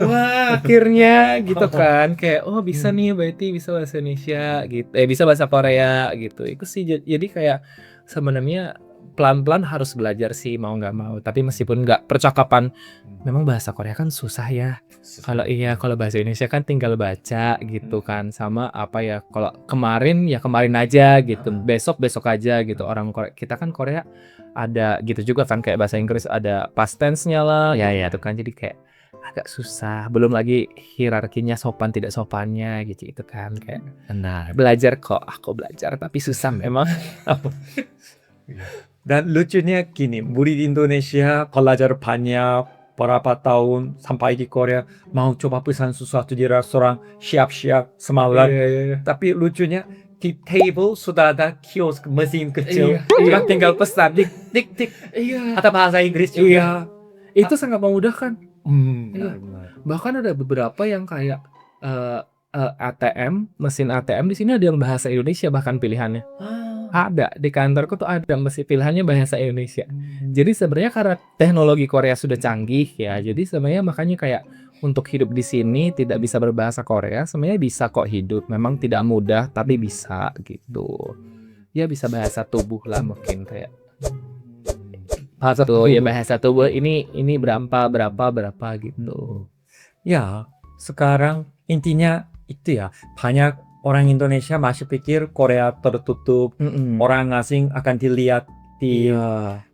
wah akhirnya gitu kan, kayak oh bisa nih berarti bisa bahasa Indonesia gitu, bisa bahasa Korea gitu. Itu sih jadi kayak sebenarnya pelan-pelan harus belajar sih mau nggak mau. Tapi meskipun nggak percakapan, memang bahasa Korea kan susah ya. Kalau bahasa Indonesia kan tinggal baca gitu kan. Sama kalau kemarin ya kemarin aja gitu, besok aja gitu. Orang Korea, kita kan Korea ada gitu juga kan, kayak bahasa Inggris ada past tense-nya lah. Ya itu kan jadi kayak agak susah. Belum lagi hierarkinya sopan tidak sopannya gitu itu kan kayak. Benar. Belajar kok, aku belajar tapi susah memang. Dan lucunya gini, murid Indonesia belajar banyak berapa tahun sampai di Korea mau coba pesan sesuatu di restoran siap-siap semalam. Tapi lucunya di table sudah ada kiosk mesin kecil, cuma tinggal pesan tik tik. Ada bahasa Inggris juga. Itu sangat memudahkan. Benar. Bahkan ada beberapa yang kayak mesin ATM di sini ada yang bahasa Indonesia bahkan pilihannya. Ada di kantorku tuh ada mesin pilihannya bahasa Indonesia. Jadi sebenarnya karena teknologi Korea sudah canggih ya, jadi sebenarnya makanya kayak untuk hidup di sini tidak bisa berbahasa Korea sebenarnya bisa kok hidup. Memang tidak mudah tapi bisa gitu. Ya bisa bahasa tubuh lah mungkin kayak. Bahasa tubuh ini berapa gitu. Ya, sekarang intinya itu ya, banyak orang Indonesia masih pikir Korea tertutup, orang asing akan dilihat di.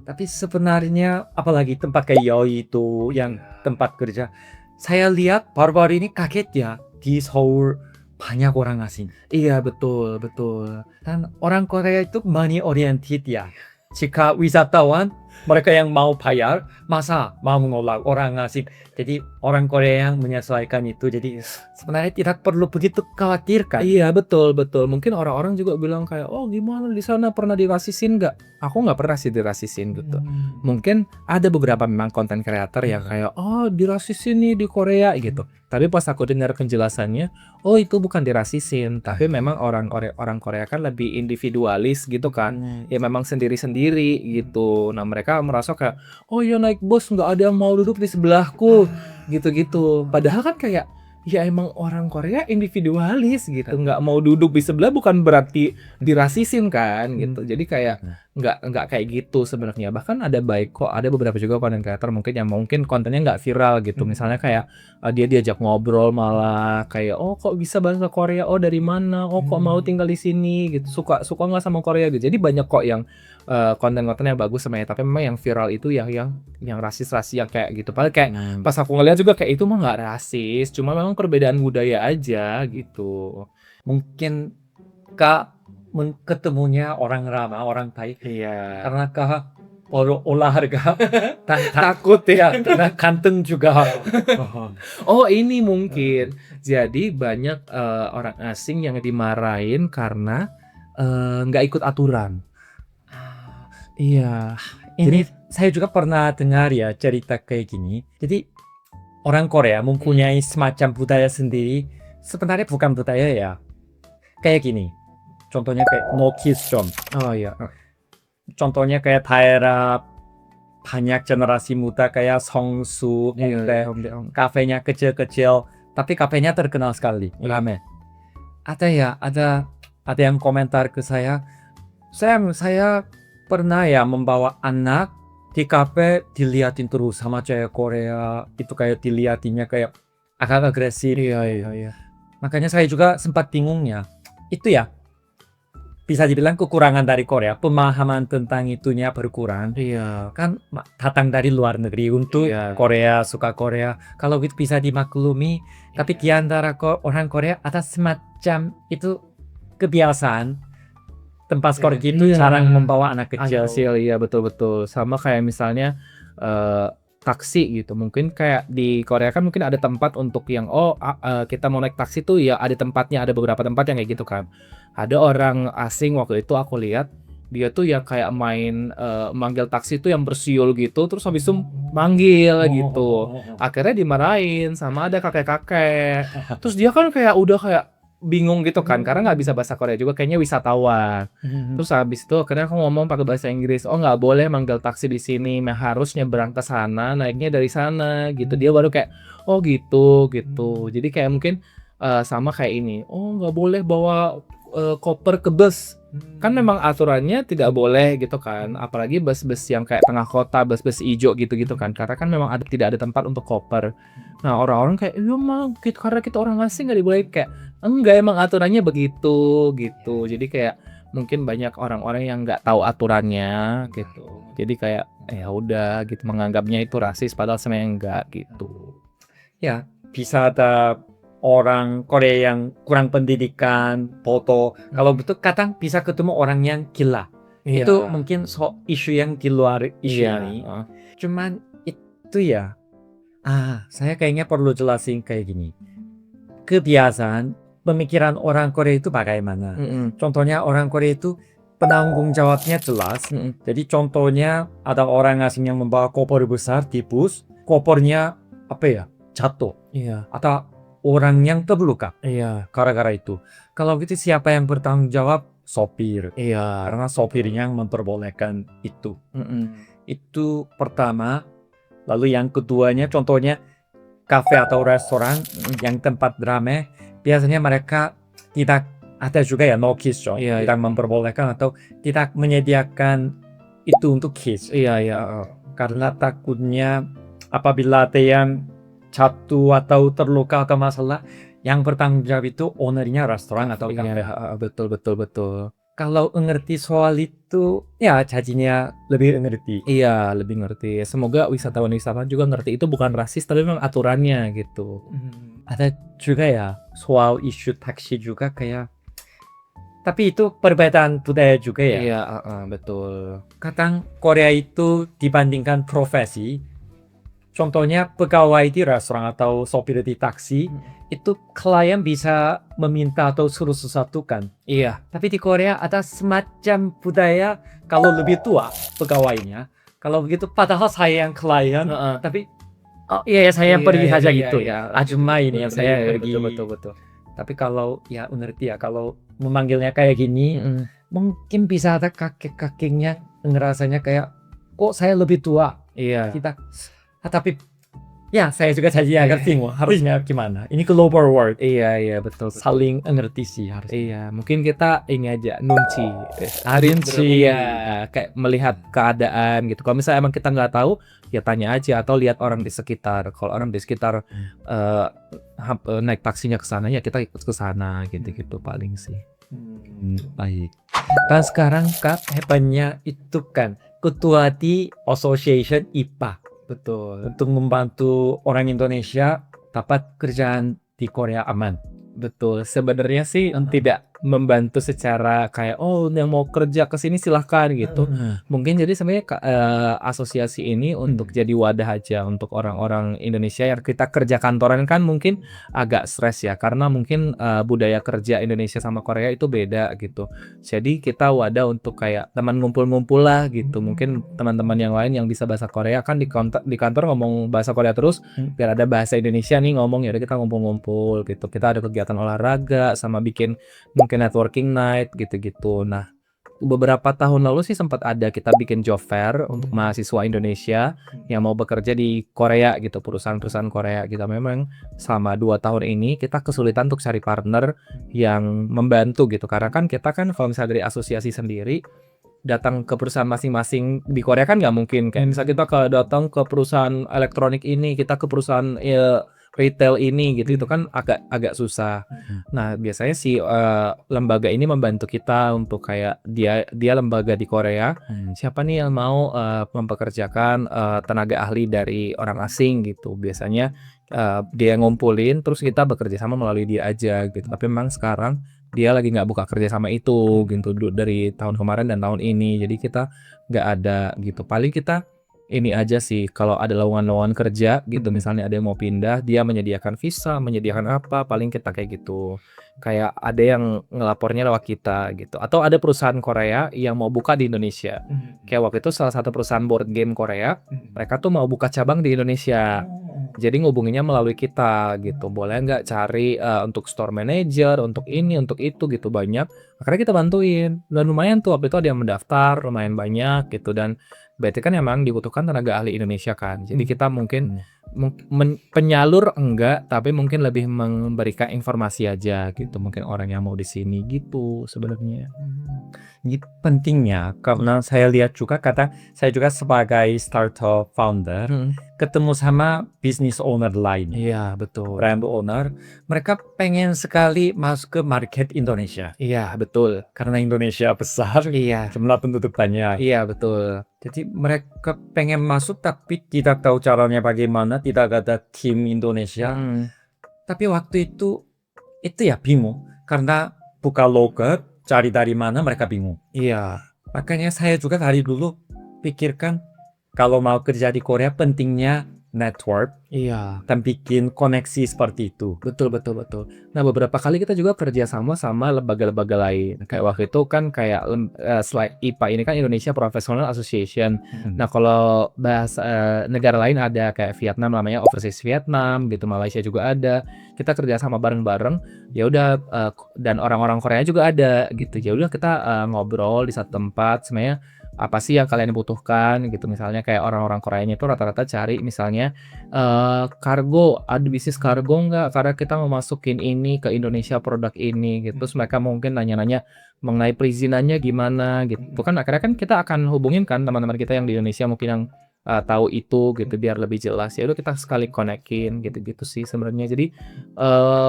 Tapi sebenarnya apalagi tempat kayak Yoi itu yang tempat kerja, saya lihat baru-baru ini kaget ya, di Seoul banyak orang asing. Iya betul. Dan orang Korea itu money oriented ya. Jika wisatawan, mereka yang mau bayar, masa mau menolak orang asing. Jadi orang Korea yang menyesuaikan itu. Jadi sebenarnya tidak perlu begitu khawatirkan. Iya betul. Mungkin orang-orang juga bilang kayak, oh gimana di sana pernah dirasisin nggak? Aku nggak pernah sih dirasisin gitu. Mungkin ada beberapa memang konten kreator yang kayak, oh dirasisin nih di Korea gitu. Tapi pas aku dengar penjelasannya, oh itu bukan dirasisin, tapi memang orang Korea kan lebih individualis gitu kan. Ya memang sendiri-sendiri gitu. Nah mereka merasa kayak, oh ya naik bus nggak ada yang mau duduk di sebelahku gitu. Padahal kan kayak ya emang orang Korea individualis gitu, nggak mau duduk di sebelah bukan berarti dirasisin kan gitu. Jadi kayak nggak kayak gitu sebenarnya. Bahkan ada beberapa juga konten creator mungkin yang mungkin kontennya nggak viral gitu. Misalnya kayak dia diajak ngobrol malah kayak, oh kok bisa bahasa Korea, oh dari mana, oh kok mau tinggal di sini gitu, suka nggak sama Korea gitu. Jadi banyak kok yang konten-konten yang bagus sebenarnya, tapi memang yang viral itu yang rasis yang kayak gitu. Padahal kayak pas aku ngeliat juga kayak itu mah nggak rasis, cuma memang perbedaan budaya aja gitu. Mungkin Kak ketemunya orang ramah, orang baik. Iya. Karena Kak olahraga takut ya, karena ganteng juga. Oh ini mungkin. Jadi banyak orang asing yang dimarahin karena nggak ikut aturan. Iya. Ini saya juga pernah dengar ya cerita kayak gini. Jadi orang Korea mempunyai semacam budaya sendiri. Sebenarnya bukan budaya ya. Kayak gini. Contohnya kayak no kiss zone. Oh iya. Contohnya kayak daerah banyak generasi muda kayak Songsu, Hongdae, kafenya kecil-kecil. Tapi kafenya terkenal sekali. Rame. Ada yang komentar ke saya. Saya pernah ya membawa anak di kafe diliatin terus sama cewek Korea, itu kayak diliatinnya kayak agak agresif. Iya. Makanya saya juga sempat bingung ya. Itu ya bisa dibilang kekurangan dari Korea, pemahaman tentang itunya berkurang. Iya. Kan datang dari luar negeri untuk Korea, suka Korea. Kalau itu bisa dimaklumi, tapi di antara orang Korea ada semacam itu kebiasaan. Tempat skor gitu jarang membawa anak kecil. Iya betul. Sama kayak misalnya taksi gitu. Mungkin kayak di Korea kan mungkin ada tempat untuk yang kita mau naik taksi tuh ya ada tempatnya, ada beberapa tempat yang kayak gitu kan. Ada orang asing waktu itu aku lihat Dia tuh yang kayak main manggil taksi tuh yang bersiul gitu, terus habis itu manggil gitu. Akhirnya dimarahin sama ada kakek-kakek. Terus dia kan kayak udah kayak bingung gitu kan, karena nggak bisa bahasa Korea juga, kayaknya wisatawan. Terus habis itu akhirnya aku ngomong pakai bahasa Inggris, oh nggak boleh manggil taksi di sini, harus nyebrang ke sana, naiknya dari sana gitu. Dia baru kayak, oh gitu gitu. Jadi kayak mungkin sama kayak ini, oh nggak boleh bawa koper ke bus. Kan memang aturannya tidak boleh gitu kan, apalagi bus-bus yang kayak tengah kota, bus-bus ijo gitu-gitu kan, karena kan memang tidak ada tempat untuk koper. Nah orang-orang kayak, iya mah karena kita orang asing nggak diboleh, kayak enggak, emang aturannya begitu gitu. Jadi kayak mungkin banyak orang-orang yang nggak tahu aturannya gitu, jadi kayak ya udah gitu, menganggapnya itu rasis padahal sebenarnya enggak gitu. Ya, bisa ada orang Korea yang kurang pendidikan, bodoh. Kalau betul kadang bisa ketemu orang yang gila. Iya. Itu mungkin isu yang di luar isu Iya, ini. Cuman itu ya, saya kayaknya perlu jelasin kayak gini. Kebiasaan pemikiran orang Korea itu bagaimana? Contohnya orang Korea itu penanggung jawabnya jelas. Jadi contohnya ada orang asing yang membawa koper besar di bus, kopernya apa ya, jatuh. Iya. Atau orang yang terluka Iya. gara-gara itu. Kalau gitu siapa yang bertanggung jawab? Sopir. Iya. Karena sopirnya yang memperbolehkan itu. Itu pertama. Lalu yang keduanya contohnya kafe atau restoran yang tempat ramai, biasanya mereka tidak ada juga ya no kiss zone, tidak memperbolehkan atau tidak menyediakan itu untuk kiss. Iya. Karena takutnya apabila ada yang jatuh atau terluka atau masalah, yang bertanggung jawab itu ownernya restoran atau kafe. Betul. Kalau ngerti soal itu, ya jadinya lebih ngerti. Iya, lebih ngerti. Semoga wisatawan-wisatawan juga ngerti itu bukan rasis, tapi memang aturannya gitu. Ada juga ya soal isu taksi juga kayak, tapi itu perbedaan budaya juga ya. Iya, betul. Kadang Korea itu dibandingkan profesi, contohnya pegawai di restoran atau sopir di taksi, itu klien bisa meminta atau suruh sesuatu kan. Iya. Tapi di Korea ada semacam budaya kalau lebih tua pegawainya, kalau begitu padahal saya yang klien, tapi oh iya saya yang pergi saja gitu ya. Ajuma ini yang saya pergi. Betul. Tapi kalau ya ngerti ya, kalau memanggilnya kayak gini, mungkin bisa ada kakek-kakeknya ngerasanya kayak, kok saya lebih tua. Iya. Kita tapi ya saya juga jadi agak bingung harusnya gimana. Ini global world. Iya, betul. Saling ngerti sih harus. Iya, mungkin kita ini aja nunci. Iya, kayak melihat keadaan gitu. Kalau misalnya emang kita nggak tahu, ya tanya aja atau lihat orang di sekitar. Kalau orang di sekitar naik taksinya ke sana, ya kita ikut ke sana gitu paling sih. Baik. Dan sekarang Kak hebatnya itu kan ketua di Association IPA. Betul. Untuk membantu orang Indonesia dapat kerjaan di Korea aman. Betul. Sebenarnya sih tidak membantu secara kayak yang mau kerja ke sini silahkan gitu. Mungkin jadi sebenarnya asosiasi ini untuk jadi wadah aja untuk orang-orang Indonesia yang kita kerja kantoran kan mungkin agak stres ya, karena mungkin budaya kerja Indonesia sama Korea itu beda gitu. Jadi kita wadah untuk kayak teman ngumpul-ngumpul lah gitu. Mungkin teman-teman yang lain yang bisa bahasa Korea kan di kantor ngomong bahasa Korea terus, biar ada bahasa Indonesia nih ngomong, ya udah kita ngumpul-ngumpul gitu. Kita ada kegiatan olahraga sama bikin mungkin networking night gitu-gitu. Nah, beberapa tahun lalu sih sempat ada kita bikin job fair untuk mahasiswa Indonesia yang mau bekerja di Korea gitu, perusahaan-perusahaan Korea. Kita memang selama 2 tahun ini kita kesulitan untuk cari partner yang membantu gitu, karena kan kita kan kalau misalnya dari asosiasi sendiri datang ke perusahaan masing-masing di Korea kan nggak mungkin. Kayak misalnya kita datang ke perusahaan elektronik ini, kita ke perusahaan retail ini gitu, itu kan agak susah. Nah, biasanya si lembaga ini membantu kita untuk kayak dia lembaga di Korea, siapa nih yang mau mempekerjakan tenaga ahli dari orang asing gitu. Biasanya dia ngumpulin terus kita bekerja sama melalui dia aja gitu. Tapi memang sekarang dia lagi nggak buka kerja sama itu gitu dari tahun kemarin dan tahun ini, jadi kita nggak ada gitu. Paling kita ini aja sih, kalau ada lowongan-lowongan kerja gitu, misalnya ada yang mau pindah, dia menyediakan visa, menyediakan apa, paling kita kayak gitu. Kayak ada yang ngelapornya lewat kita gitu. Atau ada perusahaan Korea yang mau buka di Indonesia. Kayak waktu itu salah satu perusahaan board game Korea, mereka tuh mau buka cabang di Indonesia. Jadi ngubunginya melalui kita gitu. Boleh nggak cari untuk store manager, untuk ini, untuk itu gitu banyak. Akhirnya kita bantuin. Dan lumayan tuh waktu itu ada yang mendaftar, lumayan banyak gitu. Dan berarti kan emang dibutuhkan tenaga ahli Indonesia kan. Jadi kita mungkin penyalur enggak, tapi mungkin lebih memberikan informasi aja gitu. Mungkin orang yang mau di sini gitu sebenarnya. Ini pentingnya karena saya lihat juga saya juga sebagai startup founder ketemu sama business owner lain, Iya, betul. brand owner, mereka pengen sekali masuk ke market Indonesia Iya, betul. karena Indonesia besar, Iya. jumlah penduduk banyak. Iya, betul. Jadi mereka pengen masuk tapi tidak tahu caranya bagaimana, tidak ada tim Indonesia. Tapi waktu itu ya bingung karena buka logo, cari dari mana mereka bingung. Iya. Makanya saya juga dari dulu pikirkan kalau mau kerja di Korea pentingnya network Iya. dan bikin koneksi seperti itu. Betul, betul, betul. Nah, beberapa kali kita juga kerja sama sama lembaga-lembaga lain. Kayak waktu itu kan kayak selain IPA ini kan Indonesia Professional Association. Nah, kalau negara lain ada kayak Vietnam namanya Overseas Vietnam gitu, Malaysia juga ada. Kita kerja sama bareng-bareng. Ya udah dan orang-orang Korea juga ada gitu. Ya udah kita ngobrol di satu tempat sebenarnya apa sih yang kalian butuhkan gitu, misalnya kayak orang-orang Koreanya itu rata-rata cari misalnya kargo, ada bisnis kargo nggak? Karena kita mau masukin ini ke Indonesia produk ini gitu. Terus mereka mungkin nanya-nanya mengenai perizinannya gimana gitu. Kan akhirnya kan kita akan hubungin kan teman-teman kita yang di Indonesia mungkin yang tahu itu gitu biar lebih jelas. Ya udah kita sekali konekin gitu-gitu sih sebenarnya. Jadi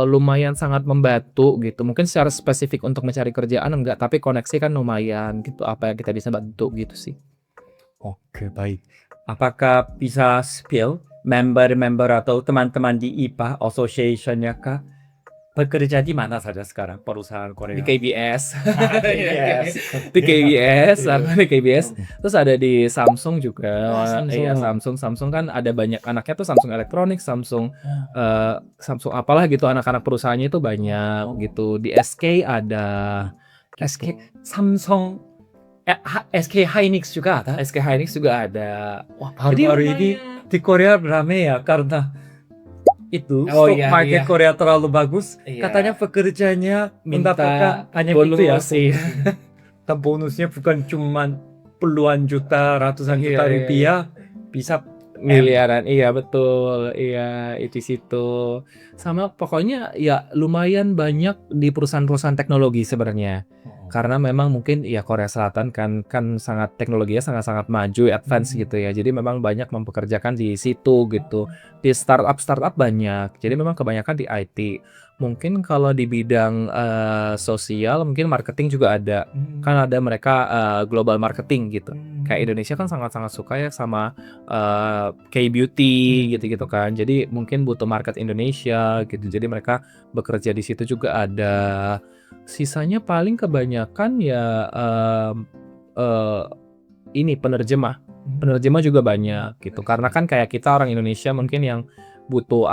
lumayan sangat membantu gitu. Mungkin secara spesifik untuk mencari kerjaan enggak, tapi koneksi kan lumayan gitu. Apa yang kita bisa bantu gitu sih. Oke, baik. Apakah bisa spill member-member atau teman-teman di IPA Association-nya kah? Bekerja di mana saja sekarang perusahaan Korea? Di KBS. Yes. Di KBS, sama di KBS. Terus ada di Samsung juga. Samsung. Iya, Samsung kan ada banyak anaknya tuh Samsung Electronics, Samsung Samsung apalah gitu anak-anak perusahaannya itu banyak gitu. Di SK ada SK Samsung, SK Hynix juga ada. SK Hynix juga ada. Wah, Jadi baru-baru ini di Korea rame ya karena itu Oh, stock iya, market iya. Korea terlalu bagus. Iya. Katanya pekerjanya mendapatkan minta hanya bonus itu ya. sih. Dan bonusnya bukan cuma puluhan juta, ratusan Iya, juta iya, rupiah, bisa miliaran. Iya, betul. Iya, itu di situ. Sama pokoknya ya lumayan banyak di perusahaan-perusahaan teknologi sebenarnya. Karena memang mungkin ya Korea Selatan kan sangat teknologinya sangat-sangat maju, advance gitu ya. Jadi memang banyak mempekerjakan di situ gitu. Di startup banyak. Jadi memang kebanyakan di IT. Mungkin kalau di bidang sosial mungkin marketing juga ada. Kan ada mereka global marketing gitu. Kayak Indonesia kan sangat-sangat suka ya sama K-beauty gitu-gitu kan. Jadi mungkin butuh market Indonesia gitu. Jadi mereka bekerja di situ juga ada. Sisanya paling kebanyakan ya ini penerjemah juga banyak gitu. Karena kan kayak kita orang Indonesia mungkin yang butuh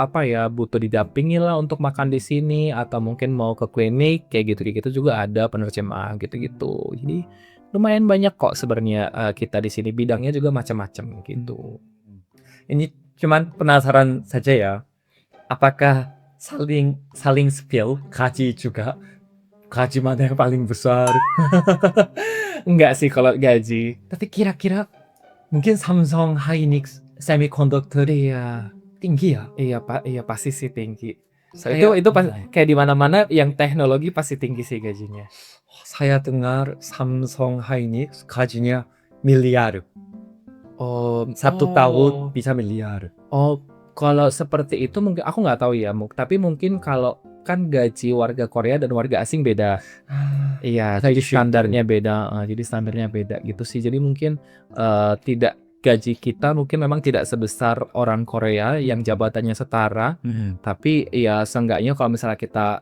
butuh didampingi lah untuk makan di sini atau mungkin mau ke klinik kayak gitu juga ada penerjemah gitu. Jadi lumayan banyak kok sebenarnya kita di sini bidangnya juga macam-macam gitu. Ini cuman penasaran saja ya. Apakah saling spill gaji juga? Gaji mana yang paling besar? Enggak sih kalau gaji. Tapi kira-kira mungkin Samsung Hynix Semiconductor Iya. tinggi ya? Iya pasti sih tinggi. Saya- Itu kayak di mana-mana yang teknologi pasti tinggi sih gajinya. Saya dengar Samsung Hynix gajinya miliar. Oh, Satu tahun bisa miliar. Oh, kalau seperti itu mungkin aku nggak tahu ya, tapi mungkin kalau kan gaji warga Korea dan warga asing beda. Iya, jadi standarnya beda. Jadi standarnya beda gitu sih. Jadi mungkin tidak gaji kita mungkin memang tidak sebesar orang Korea yang jabatannya setara. Tapi ya seenggaknya kalau misalnya kita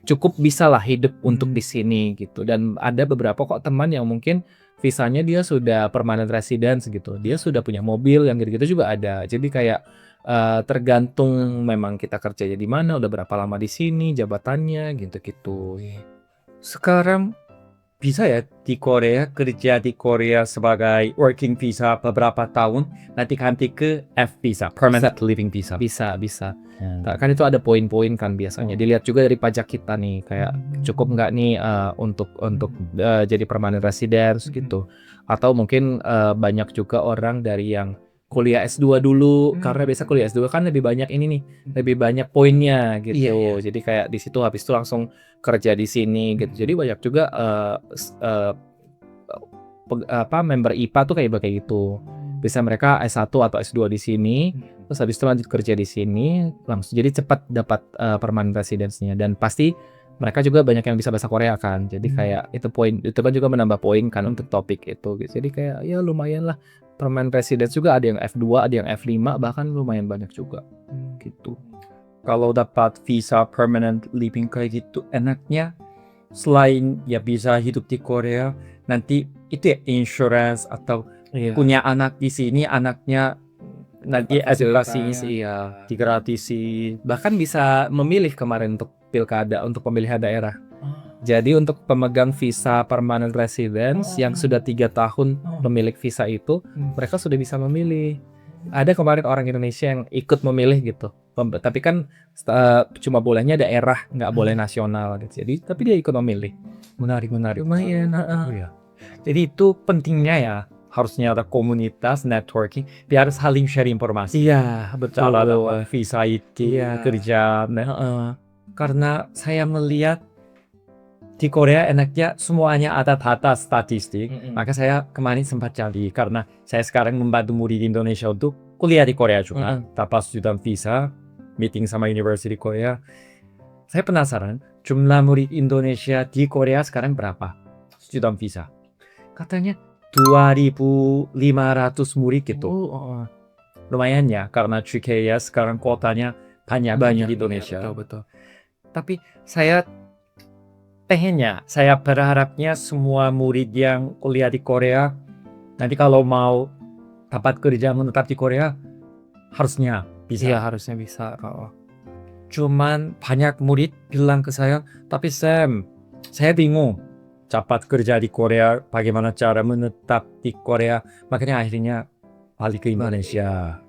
cukup bisa lah hidup untuk di sini gitu. Dan ada beberapa kok teman yang mungkin visanya dia sudah permanent residence gitu. Dia sudah punya mobil yang gitu-gitu juga ada. Jadi kayak tergantung memang kita kerjanya di mana, udah berapa lama di sini, jabatannya gitu-gitu. Sekarang bisa ya di Korea, kerja di Korea sebagai working visa beberapa tahun, nanti ganti ke F visa, permanent living visa. Bisa. Ya. Kan itu ada poin-poin kan biasanya. Dilihat juga dari pajak kita nih, kayak cukup nggak nih untuk jadi permanent residence gitu. Atau mungkin banyak juga orang dari yang kuliah S2 dulu, karena biasa kuliah S2 kan lebih banyak ini nih, lebih banyak poinnya gitu. Iya. Jadi kayak di situ habis itu langsung kerja di sini gitu. Jadi banyak juga member IPA tuh kayak gitu. Bisa mereka S1 atau S2 di sini, terus habis itu lanjut kerja di sini, langsung jadi cepat dapat permanent residence-nya. Dan pasti mereka juga banyak yang bisa bahasa Korea kan. Jadi kayak itu kan juga menambah poin kan untuk topik itu. Jadi kayak ya lumayan lah. Permanent residence juga ada yang F2, ada yang F5, bahkan lumayan banyak juga. Gitu. Kalau dapat visa permanent living kayak gitu, enaknya selain ya bisa hidup di Korea, nanti itu ya insurance atau punya anak di sini, anaknya nanti edukasi digratisin. Bahkan bisa memilih kemarin untuk pilkada, untuk pemilihan daerah. Jadi untuk pemegang visa permanent residence yang sudah 3 tahun memilih visa itu, mereka sudah bisa memilih. Ada kemarin orang Indonesia yang ikut memilih gitu. Tapi kan cuma bolehnya daerah, nggak boleh nasional gitu. Jadi tapi dia ikut memilih. Menarik. Lumayan. Oh, ya. Jadi itu pentingnya ya, harusnya ada komunitas networking biar saling share informasi. Iya, betul. Cara dapat visa itu kerja. Karena saya melihat di Korea enaknya semuanya ada data statistik. Maka saya kemarin sempat cari karena saya sekarang membantu murid Indonesia untuk kuliah di Korea juga. Dapat student visa, meeting sama University Korea. Saya penasaran, jumlah murid Indonesia di Korea sekarang berapa? Student visa. Katanya 2.500 murid gitu. Lumayan ya, karena GKS sekarang kuotanya banyak di Indonesia. Betul. Tapi saya berharapnya semua murid yang kuliah di Korea nanti kalau mau dapat kerja menetap di Korea harusnya bisa. Iya, harusnya bisa. Cuman banyak murid bilang ke saya, tapi Sam, saya bingung dapat kerja di Korea, bagaimana cara menetap di Korea, makanya akhirnya balik ke Indonesia.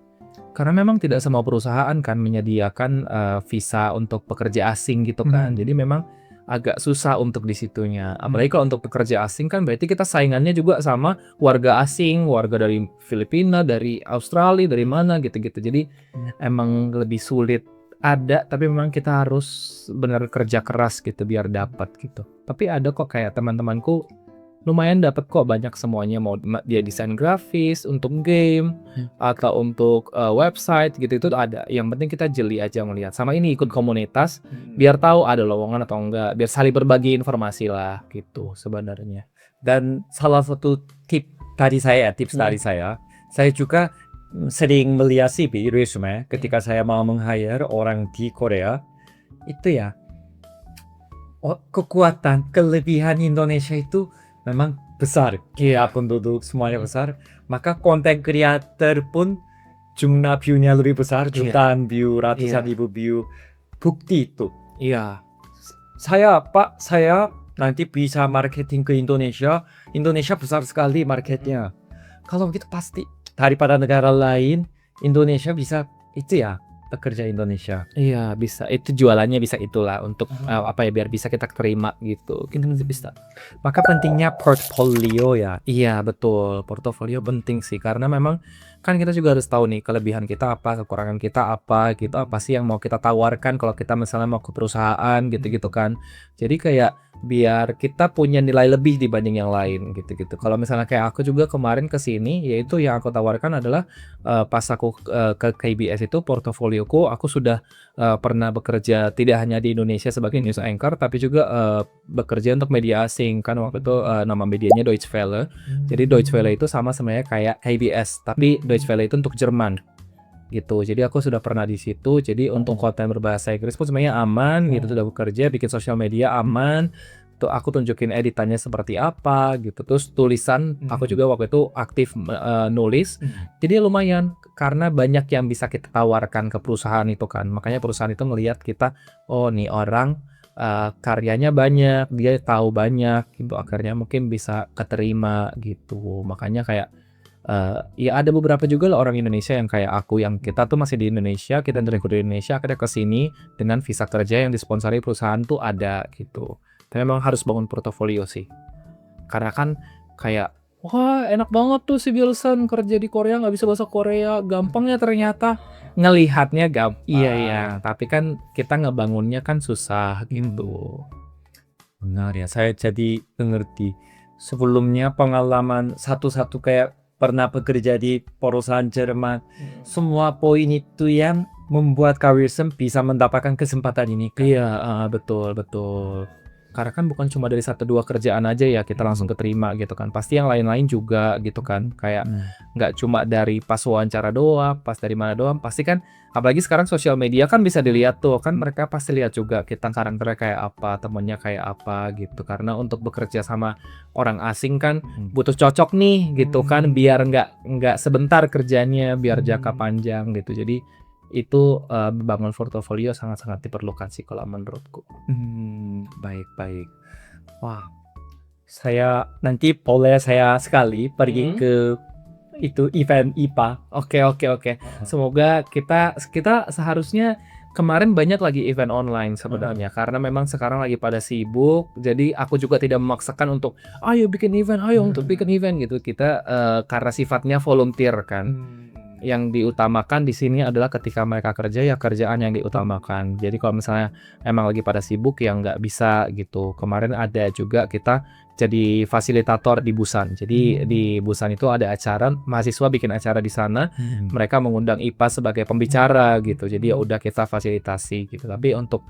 Karena memang tidak semua perusahaan kan menyediakan visa untuk pekerja asing gitu kan. Jadi memang agak susah untuk di situnya. Apalagi kalau untuk pekerja asing kan berarti kita saingannya juga sama warga asing, warga dari Filipina, dari Australia, dari mana gitu-gitu. Jadi emang lebih sulit ada, tapi memang kita harus benar kerja keras gitu biar dapat gitu. Tapi ada kok kayak teman-temanku lumayan dapat kok banyak semuanya, mau dia desain grafis untuk game atau untuk website gitu itu ada. Yang penting kita jeli aja melihat. Sama ini ikut komunitas biar tahu ada lowongan atau enggak, biar saling berbagi informasi lah gitu sebenarnya. Dan salah satu tips dari saya juga sering melihat CV resume ketika saya mau meng-hire orang di Korea. Itu ya, kekuatan kelebihan Indonesia itu memang besar. Penduduk semuanya besar, maka content creator pun jumlah view-nya lebih besar, jutaan view, ratusan ribu view. Bukti itu. Iya. Saya nanti bisa marketing ke Indonesia. Indonesia besar sekali marketnya. Kalau begitu pasti daripada negara lain, Indonesia bisa itu ya, pekerja Indonesia. Iya, bisa. Itu jualannya bisa itulah untuk biar bisa kita terima gitu. Kita bisa. Maka pentingnya portfolio ya. Iya, betul. Portofolio penting sih karena memang kan kita juga harus tahu nih kelebihan kita apa, kekurangan kita apa, gitu apa sih yang mau kita tawarkan kalau kita misalnya mau ke perusahaan gitu-gitu kan. Jadi kayak biar kita punya nilai lebih dibanding yang lain gitu-gitu. Kalau misalnya kayak aku juga kemarin ke sini, yaitu yang aku tawarkan adalah pas aku ke KBS itu portofolioku aku sudah pernah bekerja tidak hanya di Indonesia sebagai news anchor tapi juga bekerja untuk media asing kan waktu itu nama medianya Deutsche Welle. Jadi Deutsche Welle itu sama sebenarnya kayak KBS tapi Deutsche Welle itu untuk Jerman gitu. Jadi aku sudah pernah di situ. Jadi untuk konten berbahasa Inggris pun sebenarnya aman gitu, sudah bekerja bikin sosial media aman. gitu. Aku tunjukin editannya seperti apa gitu. Terus tulisan aku juga waktu itu aktif nulis. Jadi lumayan karena banyak yang bisa kita tawarkan ke perusahaan itu kan. Makanya perusahaan itu ngelihat kita, oh nih orang karyanya banyak, dia tahu banyak gitu. Akhirnya mungkin bisa keterima gitu. Makanya kayak ya ada beberapa juga loh orang Indonesia yang kayak aku, yang kita tuh masih di Indonesia, kita dari di Indonesia akhirnya ke sini dengan visa kerja yang disponsori perusahaan tuh ada gitu. Tapi memang harus bangun portofolio sih. Karena kan kayak wah enak banget tuh si Wilson kerja di Korea nggak bisa bahasa Korea, gampang ya ternyata. Ngelihatnya gampang. Iya, tapi kan kita ngebangunnya kan susah gitu. Benar ya, saya jadi mengerti. Sebelumnya pengalaman satu-satu kayak pernah bekerja di perusahaan Jerman. Semua poin itu yang membuat Kak Wilson bisa mendapatkan kesempatan ini. Iya, betul betul. Karena kan bukan cuma dari 1, 2 kerjaan aja ya kita langsung keterima gitu kan. Pasti yang lain-lain juga gitu kan. Kayak nggak cuma dari pas wawancara doang, pas dari mana doang. Pasti kan apalagi sekarang sosial media kan bisa dilihat tuh. Kan mereka pasti lihat juga kita karakternya kayak apa, temennya kayak apa gitu. Karena untuk bekerja sama orang asing kan butuh cocok nih gitu kan. Biar nggak sebentar kerjanya, biar jangka panjang gitu. Jadi itu membangun portofolio sangat-sangat diperlukan sih kalau menurutku. Baik-baik. Wah, saya nanti boleh saya sekali pergi ke itu event IPA. Oke. Semoga kita seharusnya kemarin banyak lagi event online sebenarnya karena memang sekarang lagi pada sibuk. Jadi aku juga tidak memaksakan untuk ayo bikin event gitu. Kita karena sifatnya volunteer kan. Yang diutamakan di sini adalah ketika mereka kerja ya kerjaan yang diutamakan. Jadi kalau misalnya emang lagi pada sibuk ya nggak bisa gitu. Kemarin ada juga kita jadi fasilitator di Busan. Jadi di Busan itu ada acara, mahasiswa bikin acara di sana. Mereka mengundang IPA sebagai pembicara gitu. Jadi ya udah kita fasilitasi gitu. Tapi untuk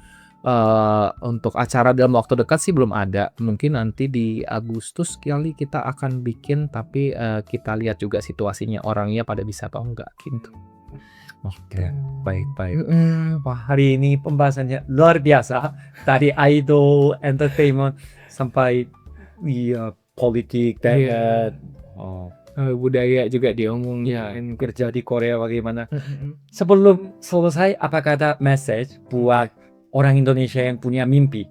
acara dalam waktu dekat sih belum ada. Mungkin nanti di Agustus kali kita akan bikin, tapi kita lihat juga situasinya orangnya pada bisa atau enggak gitu. Oke, baik-baik. Wah, hari ini pembahasannya luar biasa. Dari idol, entertainment, sampai politik, dan budaya juga diomongin. kerja di Korea bagaimana. Sebelum selesai, apakah ada message buat orang Indonesia yang punya mimpi?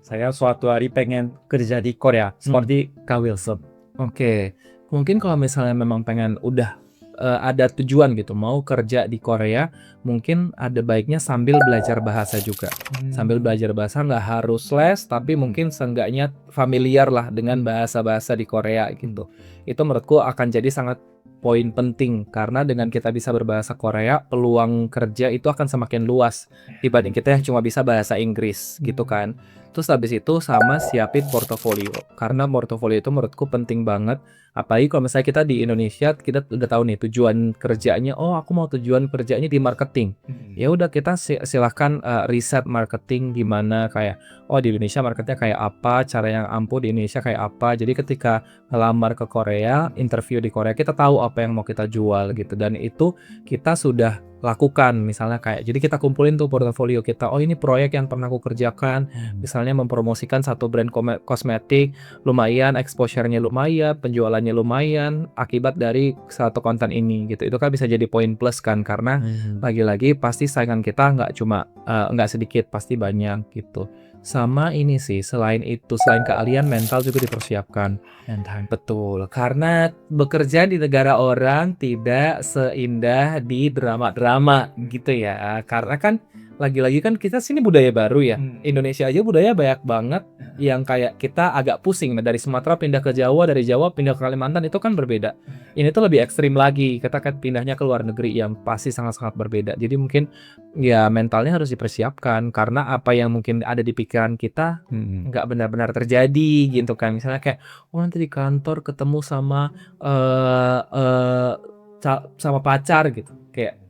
Saya suatu hari pengen kerja di Korea seperti Kak Wilson. Oke. Mungkin kalau misalnya memang pengen udah ada tujuan gitu mau kerja di Korea, mungkin ada baiknya sambil belajar bahasa juga. Sambil belajar bahasa nggak harus les, tapi mungkin seenggaknya familiar lah dengan bahasa-bahasa di Korea gitu. Itu menurutku akan jadi sangat poin penting karena dengan kita bisa berbahasa Korea, peluang kerja itu akan semakin luas dibanding kita yang cuma bisa bahasa Inggris gitu kan. Terus habis itu sama siapin portofolio karena portofolio itu menurutku penting banget. Apalagi kalau misalnya kita di Indonesia, kita udah tahu nih tujuan kerjanya. Oh, aku mau tujuan kerjanya di marketing. Ya udah kita silahkan riset marketing gimana, kayak oh di Indonesia marketnya kayak apa, cara yang ampuh di Indonesia kayak apa. Jadi ketika ngelamar ke Korea, interview di Korea, kita tahu apa yang mau kita jual gitu. Dan itu kita sudah lakukan misalnya kayak jadi kita kumpulin tuh portofolio kita. Oh ini proyek yang pernah aku kerjakan, misalnya mempromosikan satu brand kosmetik, lumayan exposure-nya lumayan, penjualannya lumayan akibat dari satu konten ini gitu. Itu kan bisa jadi poin plus kan karena lagi-lagi pasti saingan kita nggak cuma nggak sedikit, pasti banyak gitu. Sama ini sih, selain keahlian, mental juga dipersiapkan. Betul, karena bekerja di negara orang tidak seindah di drama-drama gitu ya. Karena kan lagi-lagi kan kita sini budaya baru ya. Indonesia aja budaya banyak banget yang kayak kita agak pusing. Nah, dari Sumatera pindah ke Jawa, dari Jawa pindah ke Kalimantan itu kan berbeda. Ini tuh lebih ekstrim lagi. Kita kan pindahnya ke luar negeri yang pasti sangat-sangat berbeda. Jadi mungkin ya mentalnya harus dipersiapkan karena apa yang mungkin ada di pikiran kita nggak benar-benar terjadi gitu kan. Misalnya kayak oh nanti di kantor ketemu sama sama pacar gitu. Kayak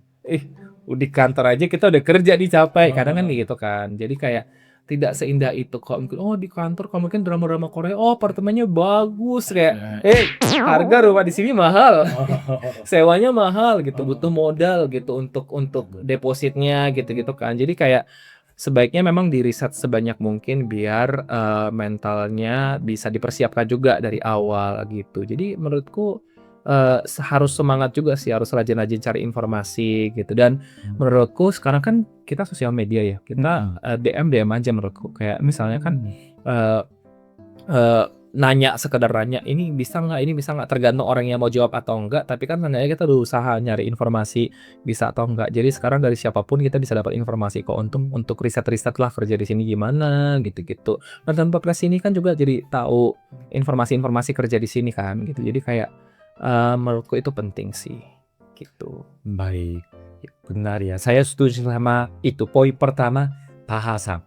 di kantor aja kita udah kerja nih capek, kadang kan gitu kan. Jadi kayak tidak seindah itu kok. Mungkin oh di kantor kalau mungkin drama-drama Korea, oh apartemennya bagus kayak harga rumah di sini mahal. Sewanya mahal gitu, butuh modal gitu untuk depositnya gitu-gitu kan. Jadi kayak sebaiknya memang diriset sebanyak mungkin biar mentalnya bisa dipersiapkan juga dari awal gitu. Jadi menurutku harus semangat juga sih, harus rajin-rajin cari informasi gitu. Dan menurutku sekarang kan kita sosial media ya, kita DM aja menurutku. Kayak misalnya kan eh, eh, nanya, sekedar nanya, ini bisa nggak, tergantung orang yang mau jawab atau enggak. Tapi kan nanya kita berusaha nyari informasi bisa atau enggak. Jadi sekarang dari siapapun kita bisa dapat informasi kok. Untuk riset-riset lah kerja di sini gimana gitu-gitu. Nah tanpa ke sini kan juga jadi tahu informasi-informasi kerja di sini kan gitu. Jadi kayak menurutku itu penting sih gitu. Baik, benar ya. Saya setuju sama itu. Poin pertama, bahasa.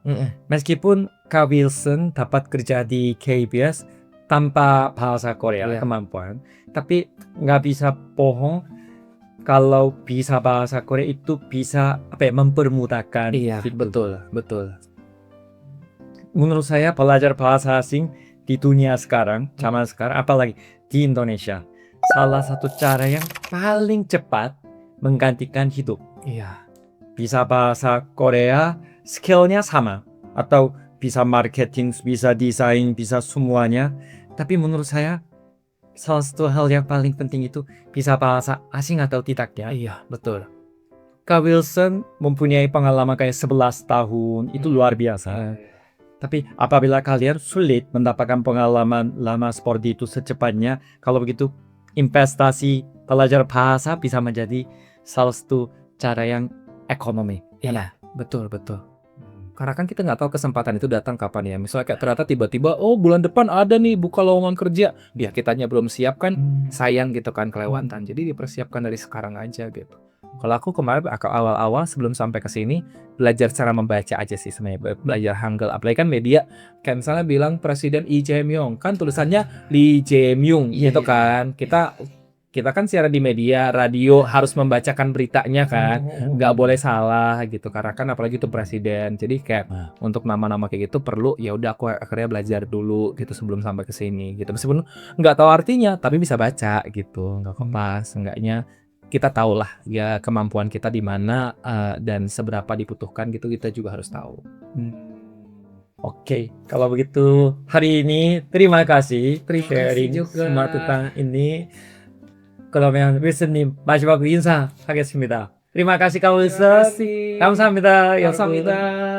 Meskipun Kak Wilson dapat kerja di KBS tanpa bahasa Korea Iya. kemampuan, tapi nggak bisa bohong kalau bisa bahasa Korea itu bisa mempermudahkan Iya, hidup. betul. Menurut saya belajar bahasa asing di dunia sekarang, zaman sekarang, apalagi di Indonesia, salah satu cara yang paling cepat menggantikan hidup. Iya. Bisa bahasa Korea, skillnya sama, atau bisa marketing, bisa desain, bisa semuanya. Tapi menurut saya salah satu hal yang paling penting itu bisa bahasa asing atau tidak ya. Iya, betul. Kak Wilson mempunyai pengalaman kayak 11 tahun, itu luar biasa. Tapi apabila kalian sulit mendapatkan pengalaman lama seperti itu secepatnya, kalau begitu investasi belajar bahasa bisa menjadi salah satu cara yang ekonomi. Iya, betul. Karena kan kita nggak tahu kesempatan itu datang kapan ya. Misalnya kayak ternyata tiba-tiba, oh bulan depan ada nih buka lowongan kerja. Ya kitanya belum siap kan, sayang gitu kan kelewatan. Jadi dipersiapkan dari sekarang aja gitu. Kalau aku kemarin awal-awal sebelum sampai ke sini belajar cara membaca aja sih sebenarnya, belajar Hangul. Apalagi kan media kayak misalnya bilang Presiden Lee Jae-myung kan tulisannya Lee Jae-myung gitu kan. Kita kan siaran di media, radio harus membacakan beritanya kan. Nggak boleh salah gitu karena kan apalagi itu presiden. Jadi kayak untuk nama-nama kayak gitu perlu ya udah aku akhirnya belajar dulu gitu sebelum sampai ke sini gitu. Meskipun nggak tahu artinya tapi bisa baca gitu. Nggak kompas, enggaknya kita tahu lah ya kemampuan kita di mana dan seberapa dibutuhkan gitu kita juga harus tahu. Oke, kalau begitu hari ini terima kasih sharing juga. semua tentang ini. 그러면 윌슨님 마지막 인사하겠습니다. terima kasih Kak Wilson. 감사합니다. 감사합니다.